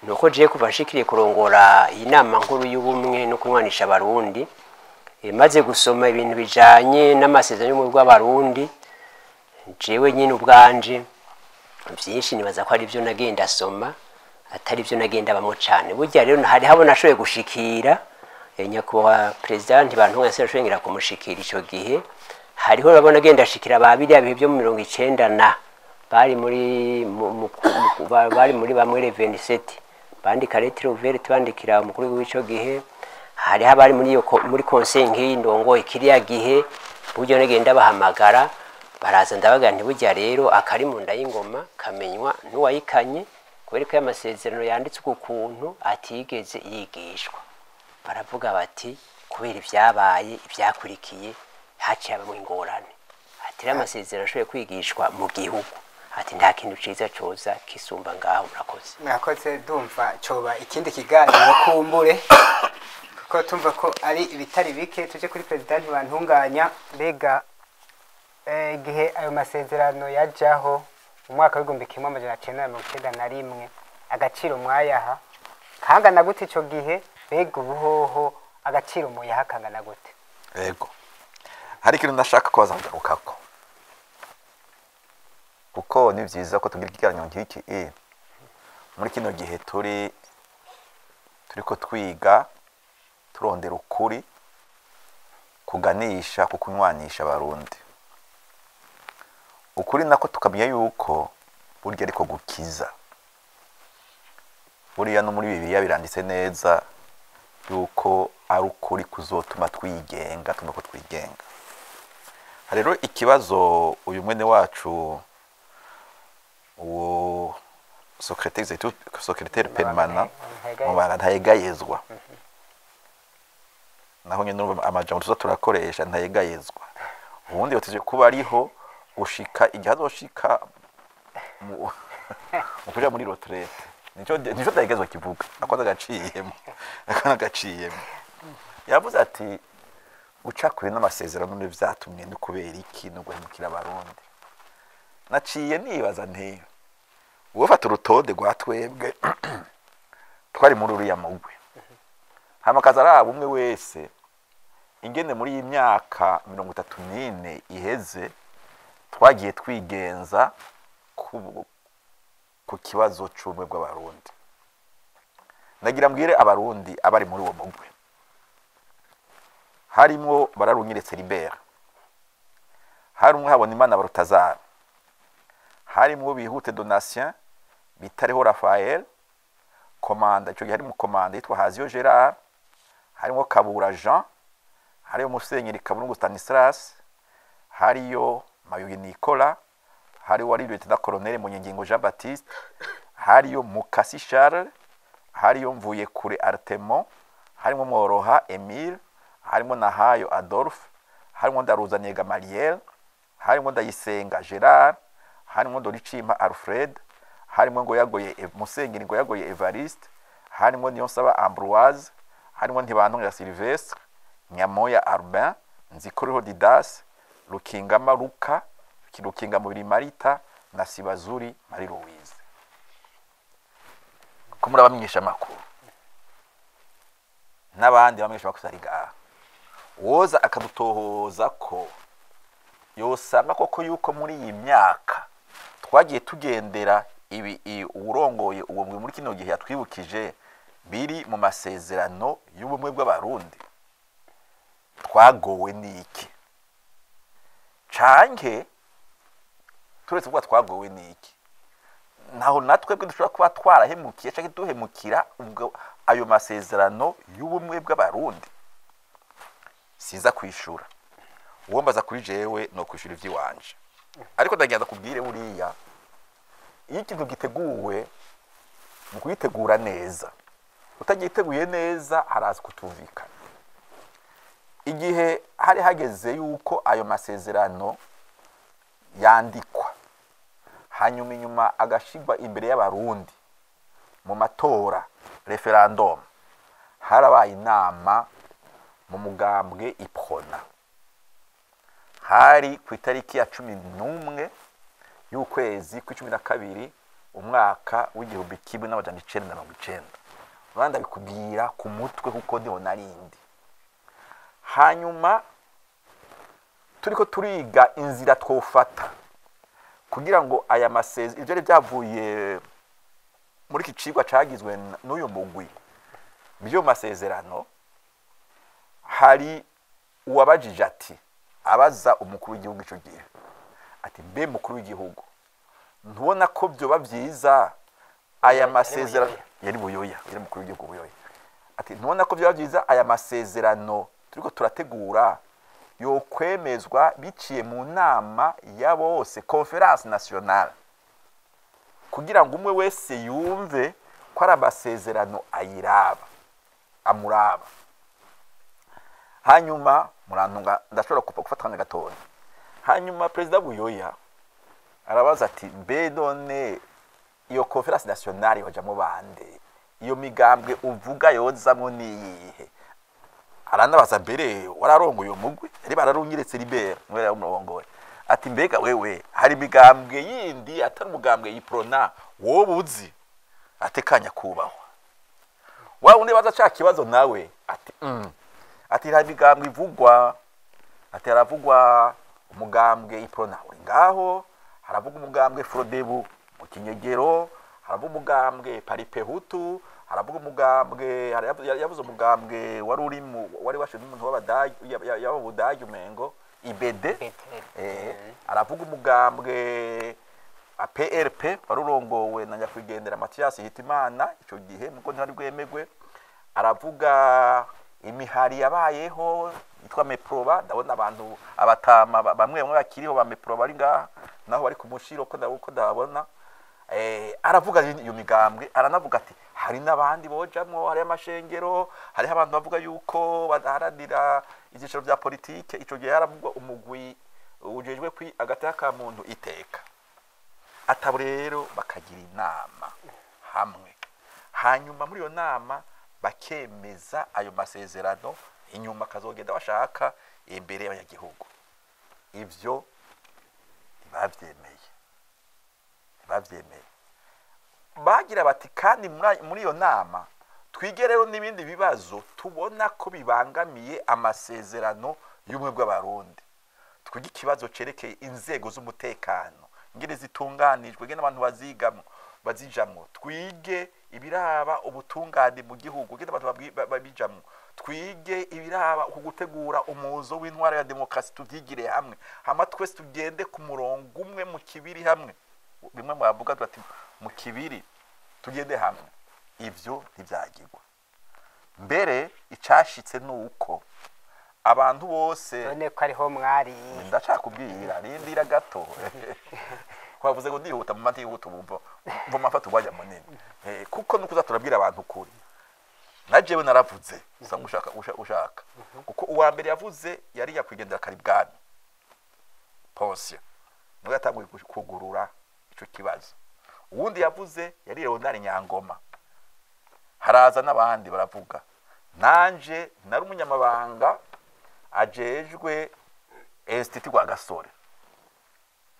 nuko je kuva nshikiriye kurongora inama nkuru y'ubumwe no kunywanisha abarundi, maze gusoma ibintu bijanye n'amasezerano y'ubumwe bw'abarundi, jewe nyine ubwanje byinshi nibaza ko ari byo nagenda soma, atari byo nagenda bamo cyane. Burya rero hari habona ashoboye gushikira nyakubahwa president bantu wese ashobora kumushikira ico gihe. Hariho babona agenda ashikira babiriya bihe byo mu 90 na bari muri bamwe le 27 bandika lettre ouverte bandikira umukuru w'ico gihe. Hari habari muri conseil nk'indongo ikiriya gihe, buryo nagenda bahamagara baraza ndabaga nti burya rero akari mu nda y'ingoma kamenywa n'uwayikanye, kubera ko amasezerano yanditse ukuntu atigeze yigishwa. Baravuga bati kubera ibyabaye ibyakurikiye haciye abamwe ingorane, ati amasezerano ashoboye kwigishwa mu gihugu, ati nta kintu ciza coza kisumba ngaho. Murakoze. Ndumva coba ikindi kiganiro kumbure kuko tumva ko ari ibitari bike. Tuje kuri president Bantunganya, mbega igihe ayo masezerano yajaho mu mwaka w'1991 agaciro mwayaha kangana gute ico gihe? Mbega ubuhoho agaciro muyaha kangana gute? Yego, hari ikintu ndashaka ko bazangarukako, kuko ni byiza ko tugira ikiganiro nk'iki muri kino gihe turiko twiga turondera ukuri kuganisha kukunywanisha abarundi. Ukuri nako tukamenya yuko burya ariko gukiza. Buriya no muri Bibiliya biranditse neza yuko ari ukuri kuzotuma twigenga, tumako twigenga. Rero ikibazo uyu mwene wacu uwo secrétaire permanent mubanga ntayegayezwa, naho nyine amajambo tuza turakoresha ntayegayezwa. Ubundi yoteje kuba ariho ushika igihe azoshika ukuja muri retraite, nico ndayegezwa kivuga akoza gaciyemo yavuze ati guca kuri n'amasezerano n'ivyatumye ni kubera iki no guhemukira abarundi. Naciye nibaza nti wofata urutonde rwa twebwe twari muri uriya mugwe, hamakaza araba umwe wese ingene muri iyi myaka 34 iheze twagiye twigenza ku kibazo c'ubumwe bw'abarundi. Nagira mbwire abarundi abari muri uwo mugwe harimo Bararunyeretse Libera, harimo Habonimana Barutazara, harimo Bihute Donatien, Bitareho Raphael, komanda ico gihe harimo komanda yitwa Hazio Gerard, harimo Kabura Jean, hariyo Musenyeri Kabungu Stanislas, hariyo Mayugi Nicolas, hariyo wari Lieutenant Colonel Munyengingo Jean Baptiste, hariyo Mukasi Charles, hariyo Mvuyekure Artemon, harimo Mworoha Emile, harimo Nahayo Adolphe, harimo Ndaruzaniye Gamaliel, harimo Ndayisenga Gerard, harimo Doricima Alfred, harimo Musenyeri Ngoyagoye Evariste, harimo Niyonsaba Ambroise, harimo Ntibantunganya Sylvestre, Nyamoya Albin, Nzikuriho Didas, Rukingama Luka, Rukingamubiri Marita na Sibazuri Marie Louise. Ko murabamenyesha makuru n'abandi bamenyesha makuru ari gaha woza akadutohoza ko yosanga koko yuko muri iyi myaka twagiye tugendera ibi urongoye uwo muri kino gihe yatwibukije biri mu masezerano y'ubumwe bw'abarundi twagowe niki canke turetse kuba twagowe niki naho natwebwe dushobora kuba twarahemukiye canke duhemukira ubwo ayo masezerano y'ubumwe bw'abarundi siza kwishura uwo mbaza kuri jewe no kwishura ivy'iwanje ariko ndagenda kubwire buriya iyo ikintu giteguwe mu kuyitegura neza utagiteguye neza haraza kutumvikana igihe hari hageze yuko ayo masezerano yandikwa hanyuma inyuma agashigwa imbere y'abarundi mu matora referendum harabaye inama mu mugambwe Iprona hari ku itariki ya 11 y'ukwezi ku 12 umwaka w'igihumbi kimwe n'amajana 1990 Rwanda bikubwira ku mutwe kuko ndiho narindi hanyuma turiko turiga inzira twofata kugira ngo aya masezerano ivyo byavuye muri iki cigwa cagizwe n'uyu mugwi byo masezerano hari uwabajije ati abaza umukuru w'igihugu ico gihe ati mbe mukuru w'igihugu ntubona ko byo bavyiza aya masezerano yari Buyoya yari mukuru w'igihugu Buyoya ati ntubona ko byo bavyiza aya masezerano turiko turategura yo kwemezwa biciye mu nama ya bose conference nationale kugira ngo umwe wese yumve ko ari amasezerano ayiraba amuraba hanyuma murantunga ndashobora gufatanya gatoya hanyuma president Buyoya arabaza ati mbe none iyo conference nationale bajamo bande iyo migambwe uvuga yozamwo niyihe aranabaza mbere wararongoye umugwi yari bararungiretse libera mwera umurongoye ati mbega wewe hari migambwe yindi atari umugambwe Iprona wobuzi atekanya kubahwa wa undi baza cha kibazo nawe ati hari migambwe ivugwa ati haravugwa umugambwe Iprona uri ngaho haravuga umugambwe Frodebu mu Kinyegero haravuga umugambwe Paripehutu haravuga umugambwe yavuze umugambwe wari uri mu wari washe n'umuntu w'abadage y'abudage umengo IBD aravuga umugambwe PRP warurongowe na nyakwigendera Mathias Hitimana ico gihe muko ntari bwemegwe aravuga imihari yabayeho yitwa Meproba ndabona abantu abatama bamwe bakiriho ba Meproba ari ngaha naho bari ku mushiro ko ndabona aravuga iyo migambwe aranavuga ati hari nabandi bojamwo hari amashengero hari abantu bavuga yuko badaharanira iziciro bya politike ico gihe yaravugwa umugwi ujejwe kwi agateka ka muntu iteka atabo rero bakagira inama hamwe hanyuma muri iyo nama bakemeza ayo masezerano inyuma kazogenda bashaka imbere y'abanyagihugu ivyo bavyemeye bagira bati kandi muri iyo nama twige rero n'ibindi bibazo tubona ko bibangamiye amasezerano y'ubumwe bw'abarundi twige ikibazo cerekeye inzego z'umutekano ngene zitunganijwe ngene abantu bazijamwo twige ibiraba ubutungane mu gihugu ngene abantu babijamwo twige ibiraba kugutegura umuzo w'intwara ya demokrasi tuvyigire hamwe hama twese tugende ku murongo umwe mu kibiri hamwe bimwe mwavuga bati mu kibiri tugende hamwe ivyo ntivyagirwa mbere icashitse nuko abantu bose none ko ariho mwari ndacakubwira rindira gato kwavuze ngo ndihuta mu mati y'ubuto bumva mafata ubajya munini kuko nukuza turabwira abantu kuri najewe naravuze sanga ushaka kuko uwa mbere yavuze yari yakwigendera karibwani Ponce no yatanguye kugurura ico kibazo uwundi yavuze yari Leonard Nyangoma haraza n'abandi baravuga nanje nari umunyamabanga ajejwe Institut Rwagasore,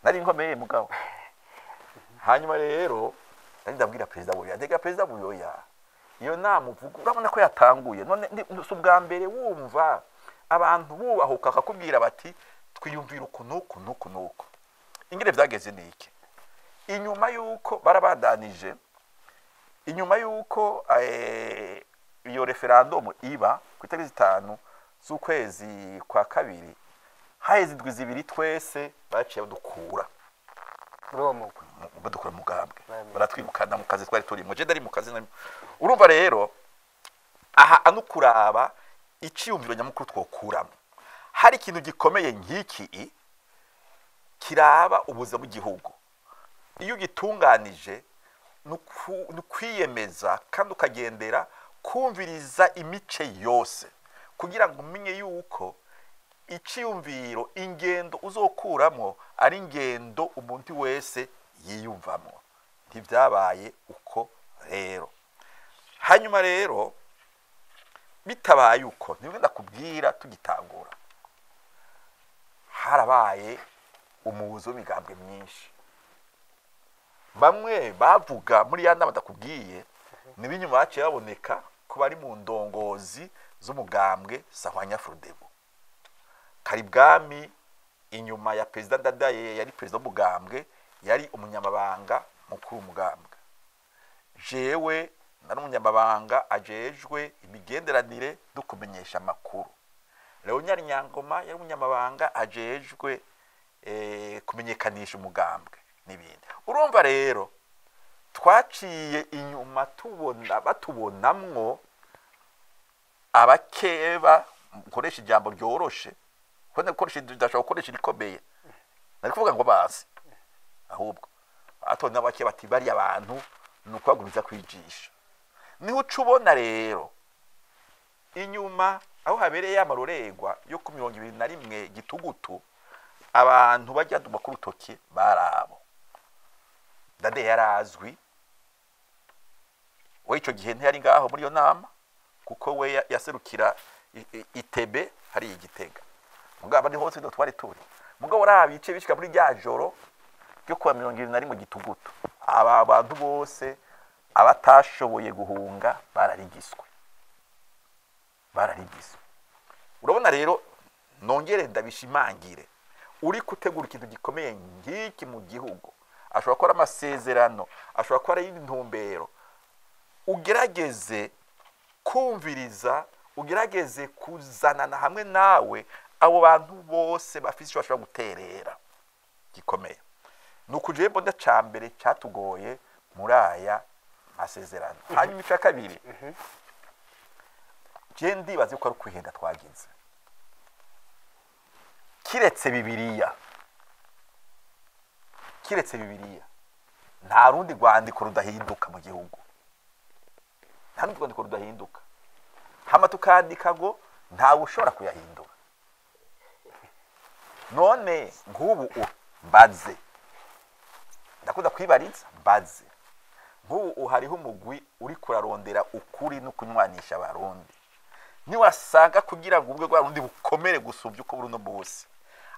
nari nkomeye mugabo. Hanyuma rero ndabwira perezida Buyoya, ndega perezida Buyoya, iyo nama uvuga urabona ko yatanguye, none si ubwa mbere wumva abantu bubahuka akakubwira bati twiyumvira uku. Ingire vyageze niki? Inyuma yuko barabandanije, inyuma yuko iyo referendum iba ku itariki 5 z'ukwezi kwa kabiri, haheze indwi zibiri twese baciye badukura badukura mugambwe, baratwirukana mu kazi twari turimo. Je ndari mu kazi, urumva rero aha anukuraba iciyumviro nyamukuru twokuramo. Hari ikintu gikomeye nk'iki kiraba ubuzima bw'igihugu, iyo ugitunganije nukwiyemeza kandi ukagendera kumviriza imice yose kugira ngo umenye yuko iciyumviro ingendo uzokuramo ari ingendo umuntu wese yiyumvamo. Ntivyabaye uko rero. Hanyuma rero bitabaye uko, nibwo ndakubwira tugitangura, harabaye umuzo w'imigambwe myinshi. Bamwe bavuga muri ya nama ndakubwiye, nibinyuma baciye baboneka ko bari mu ndongozi z'umugambwe Sahwanya Frodebu. Karibwami inyuma ya President Ndadaye yari president w'umugambwe, yari umunyamabanga mukuru w'umugambwe. Jewe nari umunyamabanga ajejwe imigenderanire dukumenyesha amakuru. Leonyard Nyangoma yari umunyamabanga ajejwe kumenyekanisha umugambwe n'ibindi. Urumva rero twaciye inyuma batubonamwo abakeba, mukoresha ijambo ryoroshe, kwenda gukoresha ndashaka gukoresha rikomeye, nari kuvuga ngo bazi, ahubwo atona bake bati bari abantu nukwaguriza kwijisha. Niho ucubona rero inyuma aho habereye amarorerwa yo ku 21 Gitugutu, abantu bajya duma ku rutoki barabo. Ndade yarazwi, we ico gihe ntiyari ngaho muri yo nama kuko we yaserukira Itebe hari Igitega. Mugabo ni hose ndo twari turi. Mugabo rabice bishika muri rya joro ryo kwa 21 Gitugutu, aba bantu bose abatashoboye guhunga bararigiswe. Urabona rero, nongere ndabishimangire, uri kutegura ikintu gikomeye ngiki mu gihugu, ashobora gukora amasezerano, ashobora gukora y'intumbero, ugerageze kumviriza, ugerageze kuzanana hamwe nawe abo bantu bose bafite icyo bashobora guterera gikomeye. Nukuje mbona cambere cyatugoye muri aya masezerano. Hanyuma icya kabiri, je ndibaze ko ari kwihenda twagize. Kiretse Bibiliya, nta rundi rwandiko rudahinduka mu gihugu, nta rundi rwandiko rudahinduka. Hama tukandika ngo ntawe ushobora kuyahindura. None nk'ubu mbaze, ndakunda kwibariza mbaze, nk'ubu hariho umugwi uri kurarondera ukuri no kunywanisha abarundi. Niwasanga kugira ngo ubwe rwarundi bukomere gusubya uko buruno bose,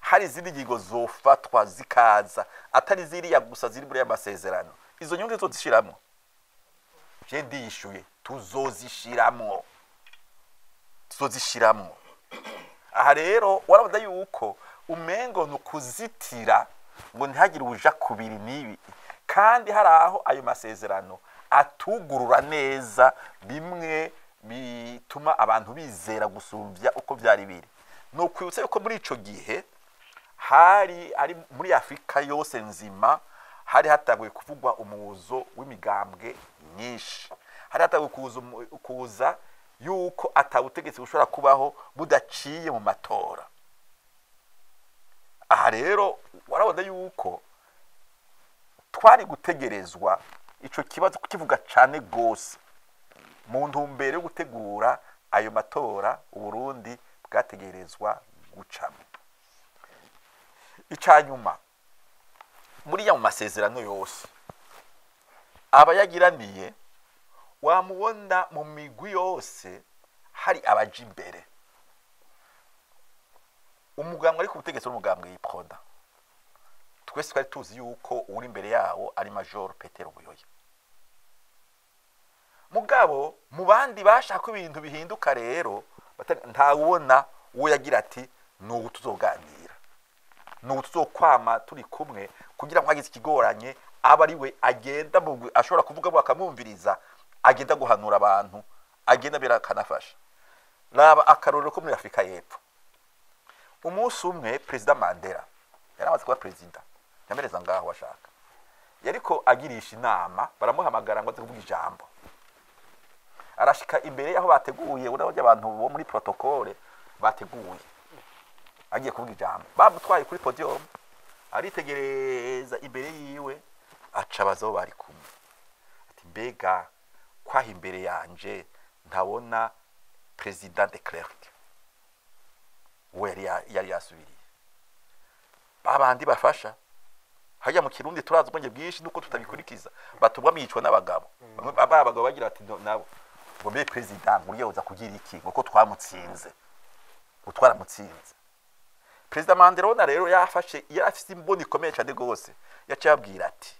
hari izindi ngingo zofatwa zikaza atari ziriya gusa ziri muri amasezerano, izo nyungu zozishiramwo. Je ndiyishuye tuzozishiramwo. Aha rero warabona yuko umengo nukuzitira ngo ntihagire uja kubiri nibi, kandi hari aho ayo masezerano atugurura neza bimwe bituma abantu bizera gusumvya uko byari biri. No kwibutsa yuko muri ico gihe ari muri Afrika yose nzima hari hataguye kuvugwa umuzo w'imigambwe nyinshi, hari hataguye kuza yuko atawutegetsi bushobora kubaho budaciye mu matora. Aha rero warabona yuko twari gutegerezwa ico kibazo kukivuga cyane gose mu ntumbero yo gutegura ayo matora Uburundi bwategerezwa gucamo. Icanyuma muri ya masezerano yose abayagiraniye wamubona mu migwi yose hari abaje imbere. umugambwe ari ku butegetsi n'umugambwe y'iproda twese twari tuzi yuko uri imbere yawo ari Major Petero Buyoya mugabo mu bandi bashaka ko ibintu bihinduka rero ntawubona uwo yagira ati n'ubu tuzoganira n'ubu tuzokwama turi kumwe kugira ngo hagize ikigoranye aba ari we agenda ashobora kuvuga bakamwumviriza agenda guhanura abantu agenda birakanafasha raba akarorero ko muri Afrika y'Epfo umunsi umwe President Mandela yaramaze kuba president yamereza ngaho washaka yariko agirisha inama baramuhamagara ngo aze kuvuga ijambo arashika imbere yaho bateguye urabye abantu bo muri protocole bateguye agiye kuvuga ijambo bamutwaye kuri podium aritegereza imbere yiwe aca bazo bari kumwe ati mbega kwaha imbere yanje ntabona President de Klerk we yari yasubiriye babandi bafasha hajya mu Kirundi turaza ubwenge bwinshi nuko tutabikurikiza batubwa miyicwa n'abagabo abagabo bagira ati nabo ngo be president nguriye uza kugira iki ngo twamutsinze utwara mutsinze President Mandela rero yafashe yarafise imboni ikomeye cyane gose yacabwira ati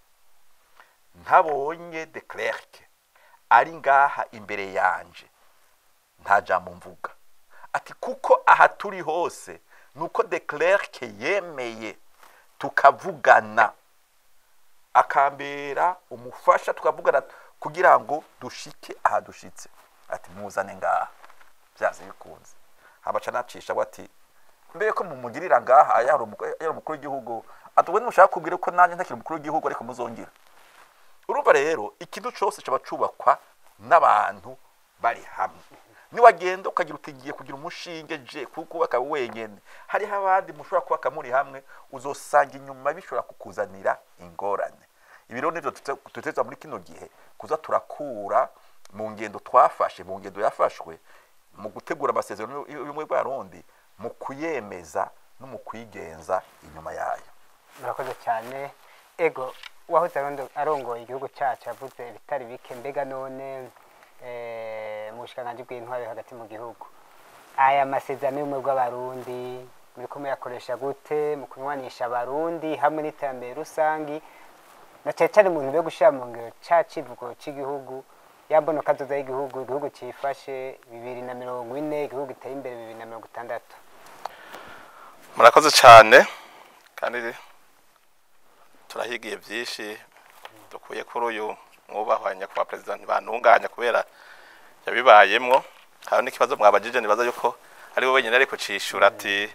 ntabonye de Klerk ari ngaha imbere yanje nta jambo mvuga ati kuko aha turi hose nuko de Klerk yemeye tukavugana akambera umufasha tukavugana kugira ngo dushike aha dushitse ati muzane ngaha byaze bikunze abaca nacisha bati mbere ko mumugirira ngaha yari umukuru w'igihugu atubone mushaka kubwira ko nanje ntakiri umukuru w'igihugu ariko muzongira urumva rero ikintu cyose cyaba cubakwa n'abantu bari hamwe ni wagenda ukagira utigiye kugira umushinge je kuko baka wenyene hari habandi mushobora kuba kamuri hamwe uzosanga inyuma bishobora kukuzanira ingorane ibiro nivyo tuteza muri kino gihe kuza turakura mu ngendo twafashe mu ngendo yafashwe mu gutegura amasezerano y'umwe bw'arundi mu kuyemeza no mu kwigenza inyuma yayo murakoze cyane ego wahoze arongoye igihugu cyacu yavuze bitari bike mbega none mu bushikanganje bw'intwari hagati mu gihugu aya masezerano y'umwe bw'abarundi muri ko muyakoresha gute mu kunywanisha abarundi hamwe n'iterambere rusangi na cyane mu ntu yo gushira mu ngiro civugo cy'igihugu yambono kazoza y'igihugu cifashe 2040 igihugu giteye imbere 2060 murakoze cyane kandi turahigiye byinshi dukuye kuri uyu mwubahwanya kwa president bantunganya kubera yabibayemwo hari n'ikibazo mwabajije nibaza yuko ari bo wenyine ariko cishura ati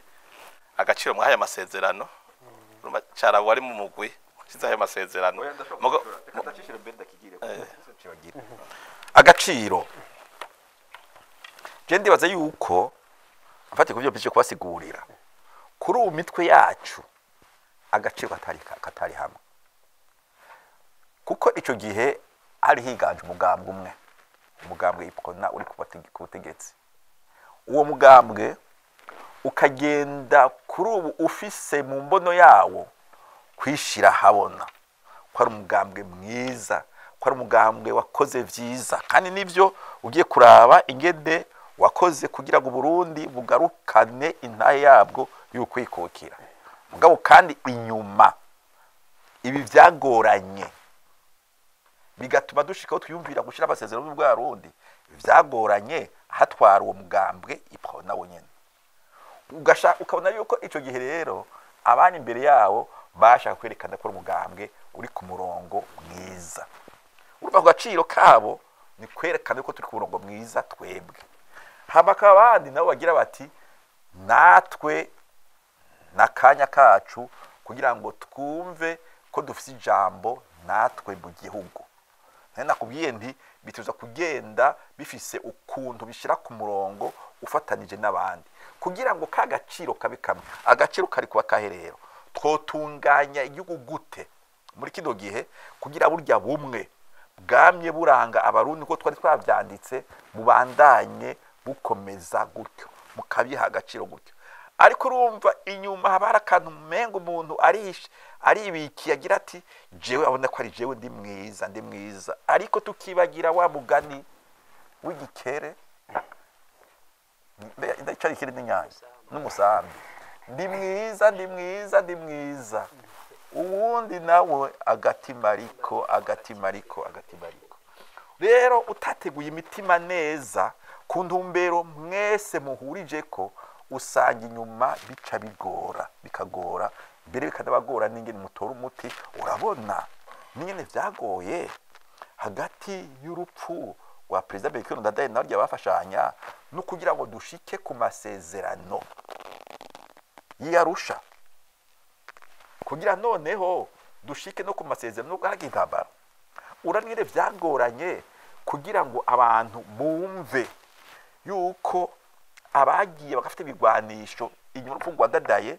agaciro mwahaye amasezerano urumva cara wari mu mugwi kizahaye amasezerano agaciro je ndibaza yuko afate kuvyo bije kubasigurira kuri ubu mitwe yacu agaciro katari hamwe kuko ico gihe hari higanje umugambwe ipona uri ku butegetsi uwo mugambwe ukagenda kuri ubu ufise mu mbono yawo kwishira habona ko ari umugambwe mwiza ko ari umugambwe wakoze vyiza kandi nivyo ugiye kuraba ingede wakoze kugira ngo Burundi bugarukane intaye yabwo y'ukwikukira mugabo kandi inyuma ibi vyagoranye bigatuma dushikaho twiyumvira gushira amasezerano y'Uburundi vyagoranye hatwara uwo mugambwe ipona wonyene ukabona yuko ico gihe rero abana imbere yawo bashaka kwerekana ko umugambwe uri ku murongo mwiza urumva agaciro kabo ni kwerekana ko turi ku murongo mwiza twebwe habaka abandi nabo bagira bati natwe nakanya kacu kugira ngo twumve ko dufite ijambo natwe mu gihugu nakubwiye nti bituza kugenda bifise ukuntu bishira ku murongo ufatanije n'abandi kugira ngo kagaciro kabe kamwe agaciro kari kuba kaherero twotunganya igihugu gute muri kino gihe kugira burya bumwe bwamye buranga abarundi ko twari twavyanditse bubandanye bukomeza gutyo mukabiha agaciro gutyo ariko urumva inyuma habara akantu mengo umuntu ari ibiki yagira ati jewe abona ko ari jewe ndi mwiza ariko tukibagira wa mugani w'igikere ndacari kiri n'inyanza n'umusambi ndi mwiza ndi mwiza ndi mwiza uwundi nawe agatima ariko rero utateguye imitima neza ku ntumbero mwese muhurije ko usanga inyuma bica bikagora mbere bikanabagora n'ingene mutora umuti urabona n'ingene vyagoye hagati y'urupfu rwa perezida Melchior Ndadaye n'abarya bafashanya no kugira ngo dushike ku masezerano y'Arusha kugira noneho dushike no ku masezerano no guhagarika intambara uranire vyagoranye kugira ngo abantu bumve yuko abagiye bagafite ibigwanisho inyuma y'urupfu rwa Ndadaye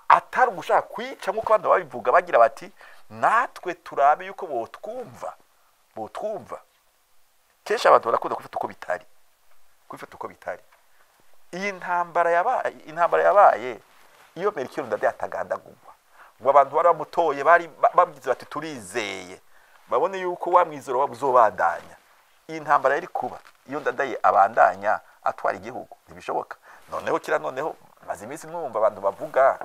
atari ugushaka kwica nk'uko abantu babivuga bagira bati natwe turabe yuko botwumva kenshi abantu barakunda kwifata uko bitari iyi ntambara yabaye iyo Melchior Ndadaye atagandagurwa ngo abantu bari bamutoye bari bagize bati turizeye babone yuko wa mwizero wabuzobandanya iyi ntambara yari kuba iyo Ndadaye abandanya atwara igihugu ntibishoboka noneho maze iminsi mwumva abantu bavuga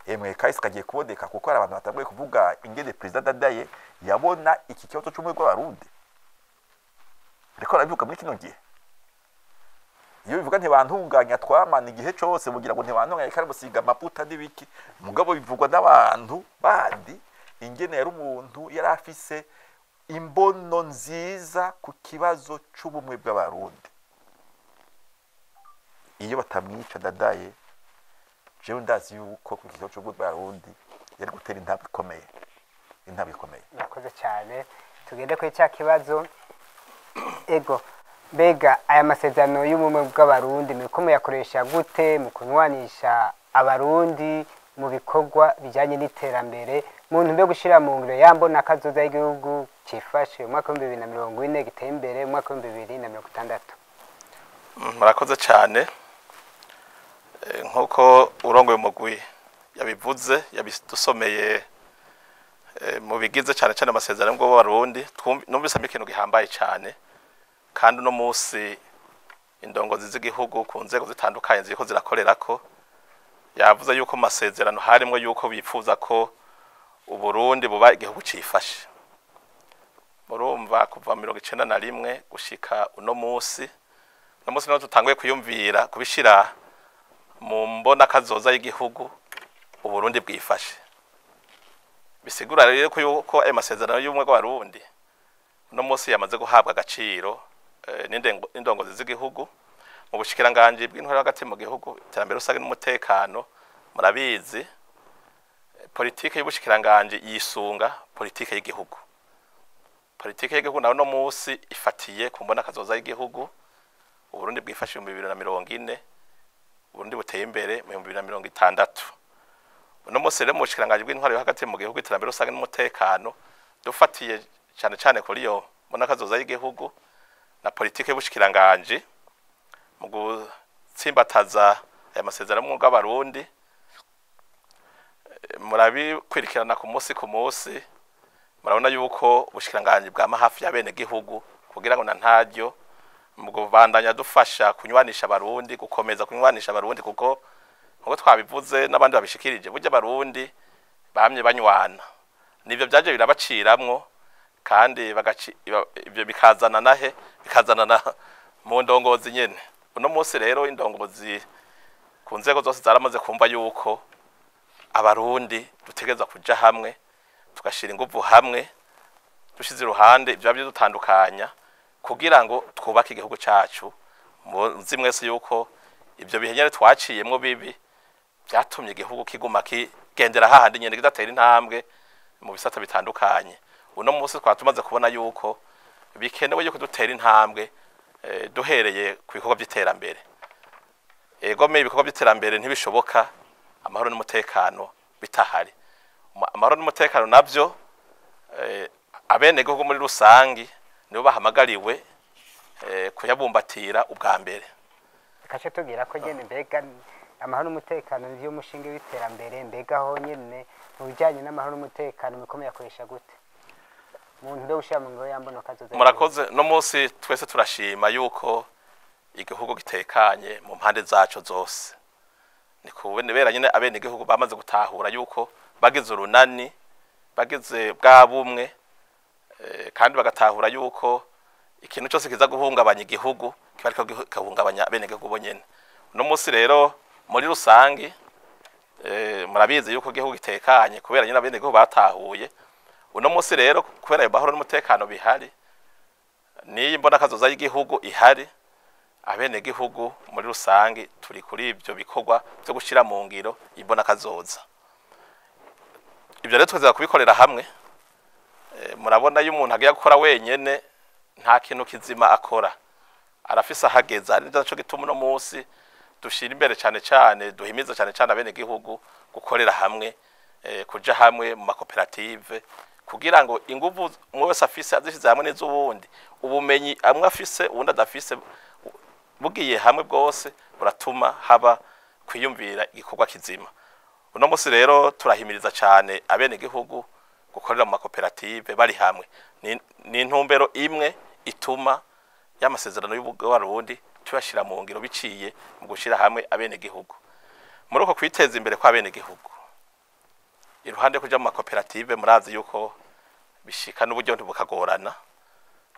emwe kahise kagiye kuboneka kuko hari abantu batanguye kuvuga ingene perezida Ndadaye yabona iki kibazo cy'umwe rw'abarundi ariko arabivuga muri kino gihe iyo bivuga ntibantunganya twamana igihe cyose mugira ngo ntibantunganya kandi musiga amaputa n'ibiki mugabo bivugwa n'abantu bandi ingene yari umuntu yari afise imbono nziza ku kibazo c'ubumwe bw'abarundi iyo batamwica Ndadaye jewe ndazi yuko ku kibazo c'ubumwe bw'abarundi yari gutera intambwe ikomeye nakoze cyane tugende kuri cya kibazo ego mbega aya masezerano y'ubumwe bw'abarundi muriko muyakoresha gute mu kunywanisha abarundi mu bikorwa bijyanye n'iterambere mu ntumbero yo gushira mu ngiro yambona kazoza y'igihugu cifashe mu mwaka wa 2040 giteye imbere mu mwaka wa 2060. Murakoze cyane nkuko urongoye umugwi yabivuze yabidusomeye mu bigize cyane amasezerano y'Abarundi numvise ikintu gihambaye cyane kandi no munsi indongozi z'igihugu ku nzego zitandukanye ziko zirakorerako yavuze yuko masezerano harimo yuko bifuza ko Uburundi buba igihugu cifashe murumva kuva 1991 gushika uno munsi no tutanguye kuyumvira kubishira mu mbona kazoza y'igihugu Uburundi bwifashe bisigura rero ko yuko ayo masezerano y'ubumwe bw'abarundi no munsi yamaze guhabwa agaciro n'indongozi z'igihugu mu bushikiranganje bw'intwaro hagati mu gihugu iterambere rusange n'umutekano murabizi politike y'ubushikiranganje yisunga politike y'igihugu naho no munsi ifatiye ku mbona kazoza y'igihugu Uburundi bwifashe mu 2040 Uburundi buteye imbere mu 2060 uno munsi rero mu bushikiranganje bw'intwaro hagati mu gihugu iterambere rusange n'umutekano dufatiye cyane kuri yo mbona kazoza y'igihugu na politike y'ubushikiranganje mu gutsimbataza aya masezerano y'Abarundi murabikwirikirana ku munsi murabona yuko ubushikiranganje bwa mahafi ya bene gihugu kugira ngo ntaryo mu kubandanya dufasha kunywanisha abarundi gukomeza kunywanisha abarundi kuko nkuko twabivuze n'abandi babishikirije burya abarundi bamye banywana nivyo byaje birabaciramwo kandi ibyo bikazana na mu ndongozi nyene uno munsi rero indongozi ku nzego zose zaramaze kumva yuko abarundi dutegereza kuja hamwe tugashira inguvu hamwe dushize iruhande ibyo dutandukanya kugira ngo twubake igihugu cyacu muzi mwese yuko ibyo bihenyere twaciyemwo bibi byatumye igihugu kiguma kigendera hahandi nyene kidatera intambwe mu bisata bitandukanye uno munsi twatumaze kubona yuko bikenewe yuko dutera intambwe duhereye ku bikorwa by'iterambere ibikorwa by'iterambere ntibishoboka amahoro n'umutekano bitahari amahoro n'umutekano navyo abenegihugu muri rusangi nibo bahamagariwe kuyabumbatira ubwa mbere kace tugira ko nyene mbega amahoro n'umutekano niyo mushinga w'iterambere mbega ho nyene mu bijanye n'amahoro n'umutekano mikomeye akoresha gute muntu ndo ushira mu ngoro yambono kazoza murakoze no munsi twese turashima yuko igihugu gitekanye mu mpande zaco zose ni kubera nyine abene igihugu bamaze gutahura yuko bageze urunani bageze bwa bumwe kandi bagatahura yuko ikintu cyose kiza guhungabanya igihugu kiba ariko gihungabanya abene igihugu bonyene. Uno munsi rero muri rusangi murabizi yuko igihugu gitekanye kubera nyine abene igihugu batahuye. Uno munsi rero kubera ayo mahoro n'umutekano bihari niyi mbona kazoza y'igihugu ihari, abene igihugu muri rusangi turi kuri ibyo bikorwa byo gushira mu ngiro imbona kazoza. Ibyo rero tukaza kubikorera hamwe. Murabona iyo umuntu agiye gukora wenyene nta kintu kizima akora, arafise ahageza. Ari naco gituma uno munsi dushira imbere cyane duhimiza cyane abene igihugu gukorera hamwe, kuja hamwe mu makoperative kugira ngo inguvu umwe wese afise azishize hamwe n'iz'ubundi, ubumenyi amwe afise ubundi adafise bugiye hamwe bwose buratuma haba kwiyumvira igikorwa kizima. Uno munsi rero turahimiriza cyane abene igihugu gukorera mu makoperative bari hamwe. Ni intumbero imwe ituma y'amasezerano y'Uburundi tuyashira mu ngiro biciye mu gushira hamwe abene igihugu. Muri uko kwiteza imbere kwa abene igihugu, iruhande kuja mu makoperative murazi yuko bishika n'uburyo ntibukagorana.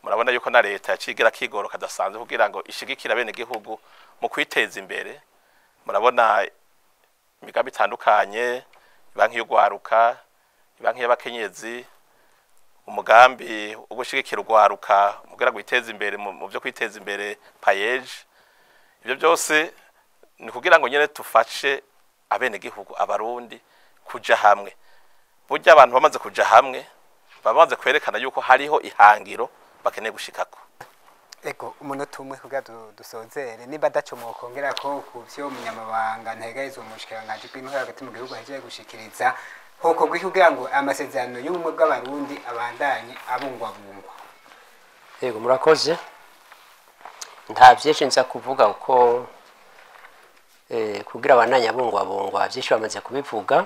Murabona yuko na leta yacigira kigoro kadasanzwe kugira ngo ishigikira abene igihugu mu kwiteza imbere. Murabona imigambi itandukanye, banki y'ugwaruka, banki y'abakenyezi, umugambi wo gushigikira ugwaruka kugira ngo iteze imbere mu byo kwiteza imbere payeje. Ibyo byose ni kugira ngo nyene tufashe abene igihugu abarundi kuja hamwe. Burya abantu bamaze kuja hamwe bamaze kwerekana yuko hariho ihangiro bakeneye gushikako. Ego umunota umwe kugira dusozere niba dacomokongera ko kuvyo umunyamabanga ntegaizo umushikiranganje kw'intwaro hagati mu gihugu haje gushikiriza hoko kugira ngo amasezerano y'ubumwe bw'abarundi abandanye abungwabungwa. Ego murakoze. Nta vyinshi nza kuvuga uko kugira abandanye abungwabungwa vyinshi bamaze kubivuga.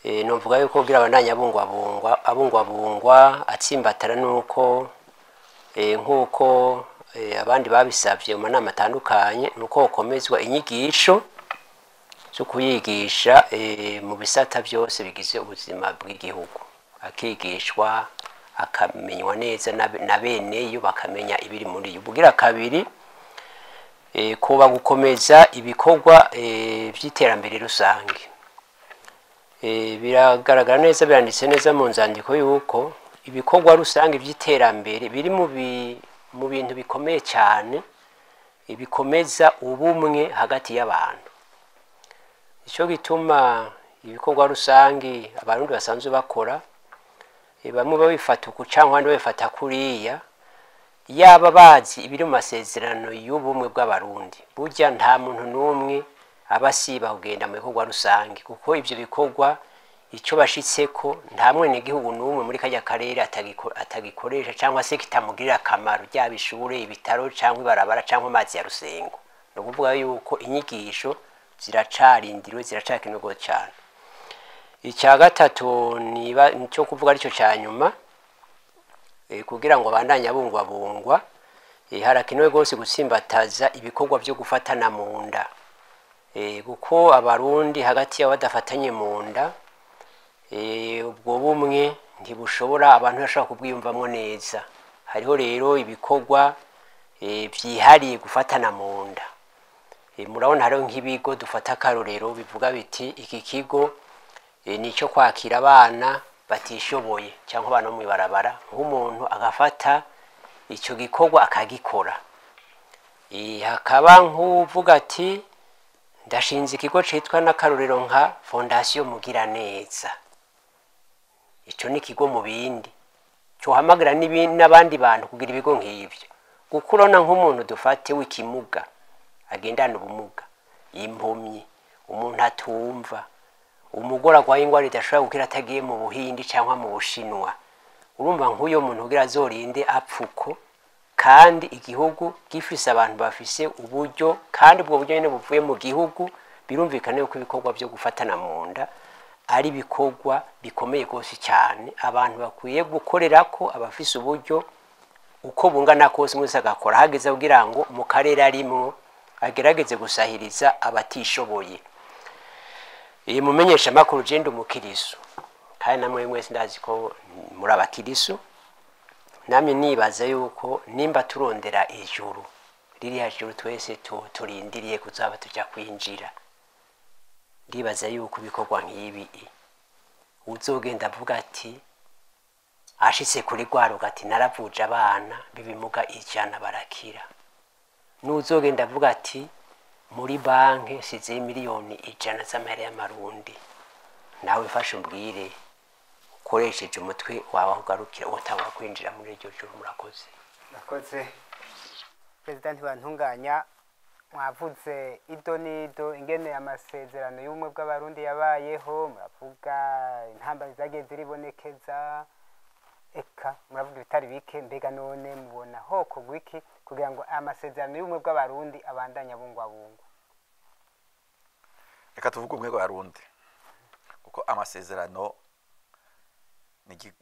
Novuga yuko kugira abandanye abungwabungwa atsimbatara nuko nkuko abandi babisavye mu nama atandukanye nuko ukomezwa inyigisho zo kuyigisha mu bisata byose bigize ubuzima bw'igihugu, akigishwa akamenywa neza na bene iyo bakamenya ibiri muri yo. Bugira kabiri kuba gukomeza ibikorwa by'iterambere rusange. Biragaragara neza biranditse neza mu nzandiko yuko ibikorwa rusange by'iterambere biri mu bintu bikomeye cyane bikomeza ubumwe hagati y'abantu. Ico gituma ibikorwa rusange abarundi basanzwe bakora bamwe babifata uku canke abandi babifata kuriya, yaba bazi ibiri mu masezerano y'ubumwe bw'abarundi. Burya nta muntu n'umwe abasiba kugenda mu bikorwa rusange kuko ivyo bikorwa ico bashitseko nta mwene igihugu n'umwe muri kajya karere atagikoresha cyangwa se kitamugirira akamaro, ryaba ishure, ibitaro cyangwa ibarabara cyangwa amazi ya Rusengo. No kuvuga yuko inyigisho ziracarindiriwe ziracakenerwa cyane. Icya gatatu niba cyo kuvuga aricyo cyanyuma kugira ngo abandanye abungwabungwa harakenewe gose gutsimbataza ibikorwa byo gufatana mu nda. Kuko abarundi hagati yabo badafatanye mu nda ubwo bumwe ntibushobora abantu bashaka kubwiyumvamo neza. Hariho rero ibikorwa byihariye gufatana mu nda. Murabona hariho nk'ibigo dufata akarorero bivuga biti iki kigo nico kwakira abana batishoboye cyangwa abana mu ibarabara, nk'umuntu agafata icyo gikorwa akagikora. Hakaba nk'uvuga ati ndashinze ikigo citwa n'akarorero nka Fondation Mugiraneza. Ico ni kigo mu bindi cyo hamagara n'abandi bantu kugira ibigo nk'ivyo. Gukurona nk'umuntu dufate w'ikimuga agendana ubumuga, impumyi, umuntu atumva, umugore agwaye ingwara idashobora gukira atagiye mu Buhindi cyangwa mu Bushinwa. Urumva nk'uyo muntu kugira azorinde apfuko kandi igihugu gifise abantu bafise uburyo kandi ubwo buryo nyene buvuye mu gihugu. Birumvikane ko ibikorwa byo gufatana mu nda ari ibikorwa bikomeye gose cyane abantu bakwiye gukorera ko abafise uburyo uko bungana kose mwese agakora hageze kugira ngo mu karere arimwo agerageze gusahiriza abatishoboye. Iyi mumenyesha makuru je ndi umukirisu kandi namwe mwese ndazi ko muri abakirisu, namwe nibaza yuko nimba turondera ijuru riri hejuru twese turindiriye kuzaba tujya kwinjira, ndibaza yuko bikorwa nk'ibi uzogenda avuga ati ashitse kuri rwaruka ati naravuje abana bibimuga ijana barakira, n'uzogenda avuga ati muri banki size miliyoni 100 z'amahera y'amarundi, nawe fashe umbwire ukoresheje umutwe wawe ugarukira utanga kwinjira muri iryo juru. Murakoze. Murakoze. Perezida ntibantunganya, mwavuze ido nido ingene amasezerano y'ubumwe bw'abarundi yabayeho, muravuga intambara zagiye ziribonekeza, eka muravuga ibitari bike, mbega none mubona hoko gwiki kugira ngo amasezerano y'ubumwe bw'abarundi abandanya bungwabungwa? Reka tuvuge ubumwe bw'abarundi kuko amasezerano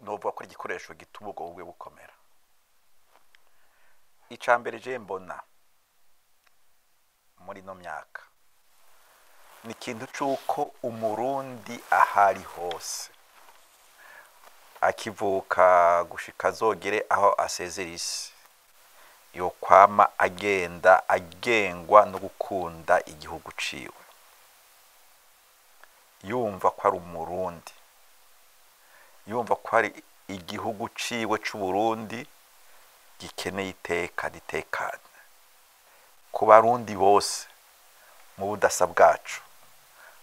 novuga ko igikoresho gituma ubwo bumwe bukomera. Icambere je mbona muri no myaka ni ikintu cy'uko umurundi ahari hose akivuka gushika azogere aho asezera isi yo kwama agenda agengwa no gukunda igihugu ciwe, yumva ko ari umurundi, yumva ko ari igihugu ciwe c'Uburundi gikeneye iteka ritekanye ku barundi bose mu budasa bwacu,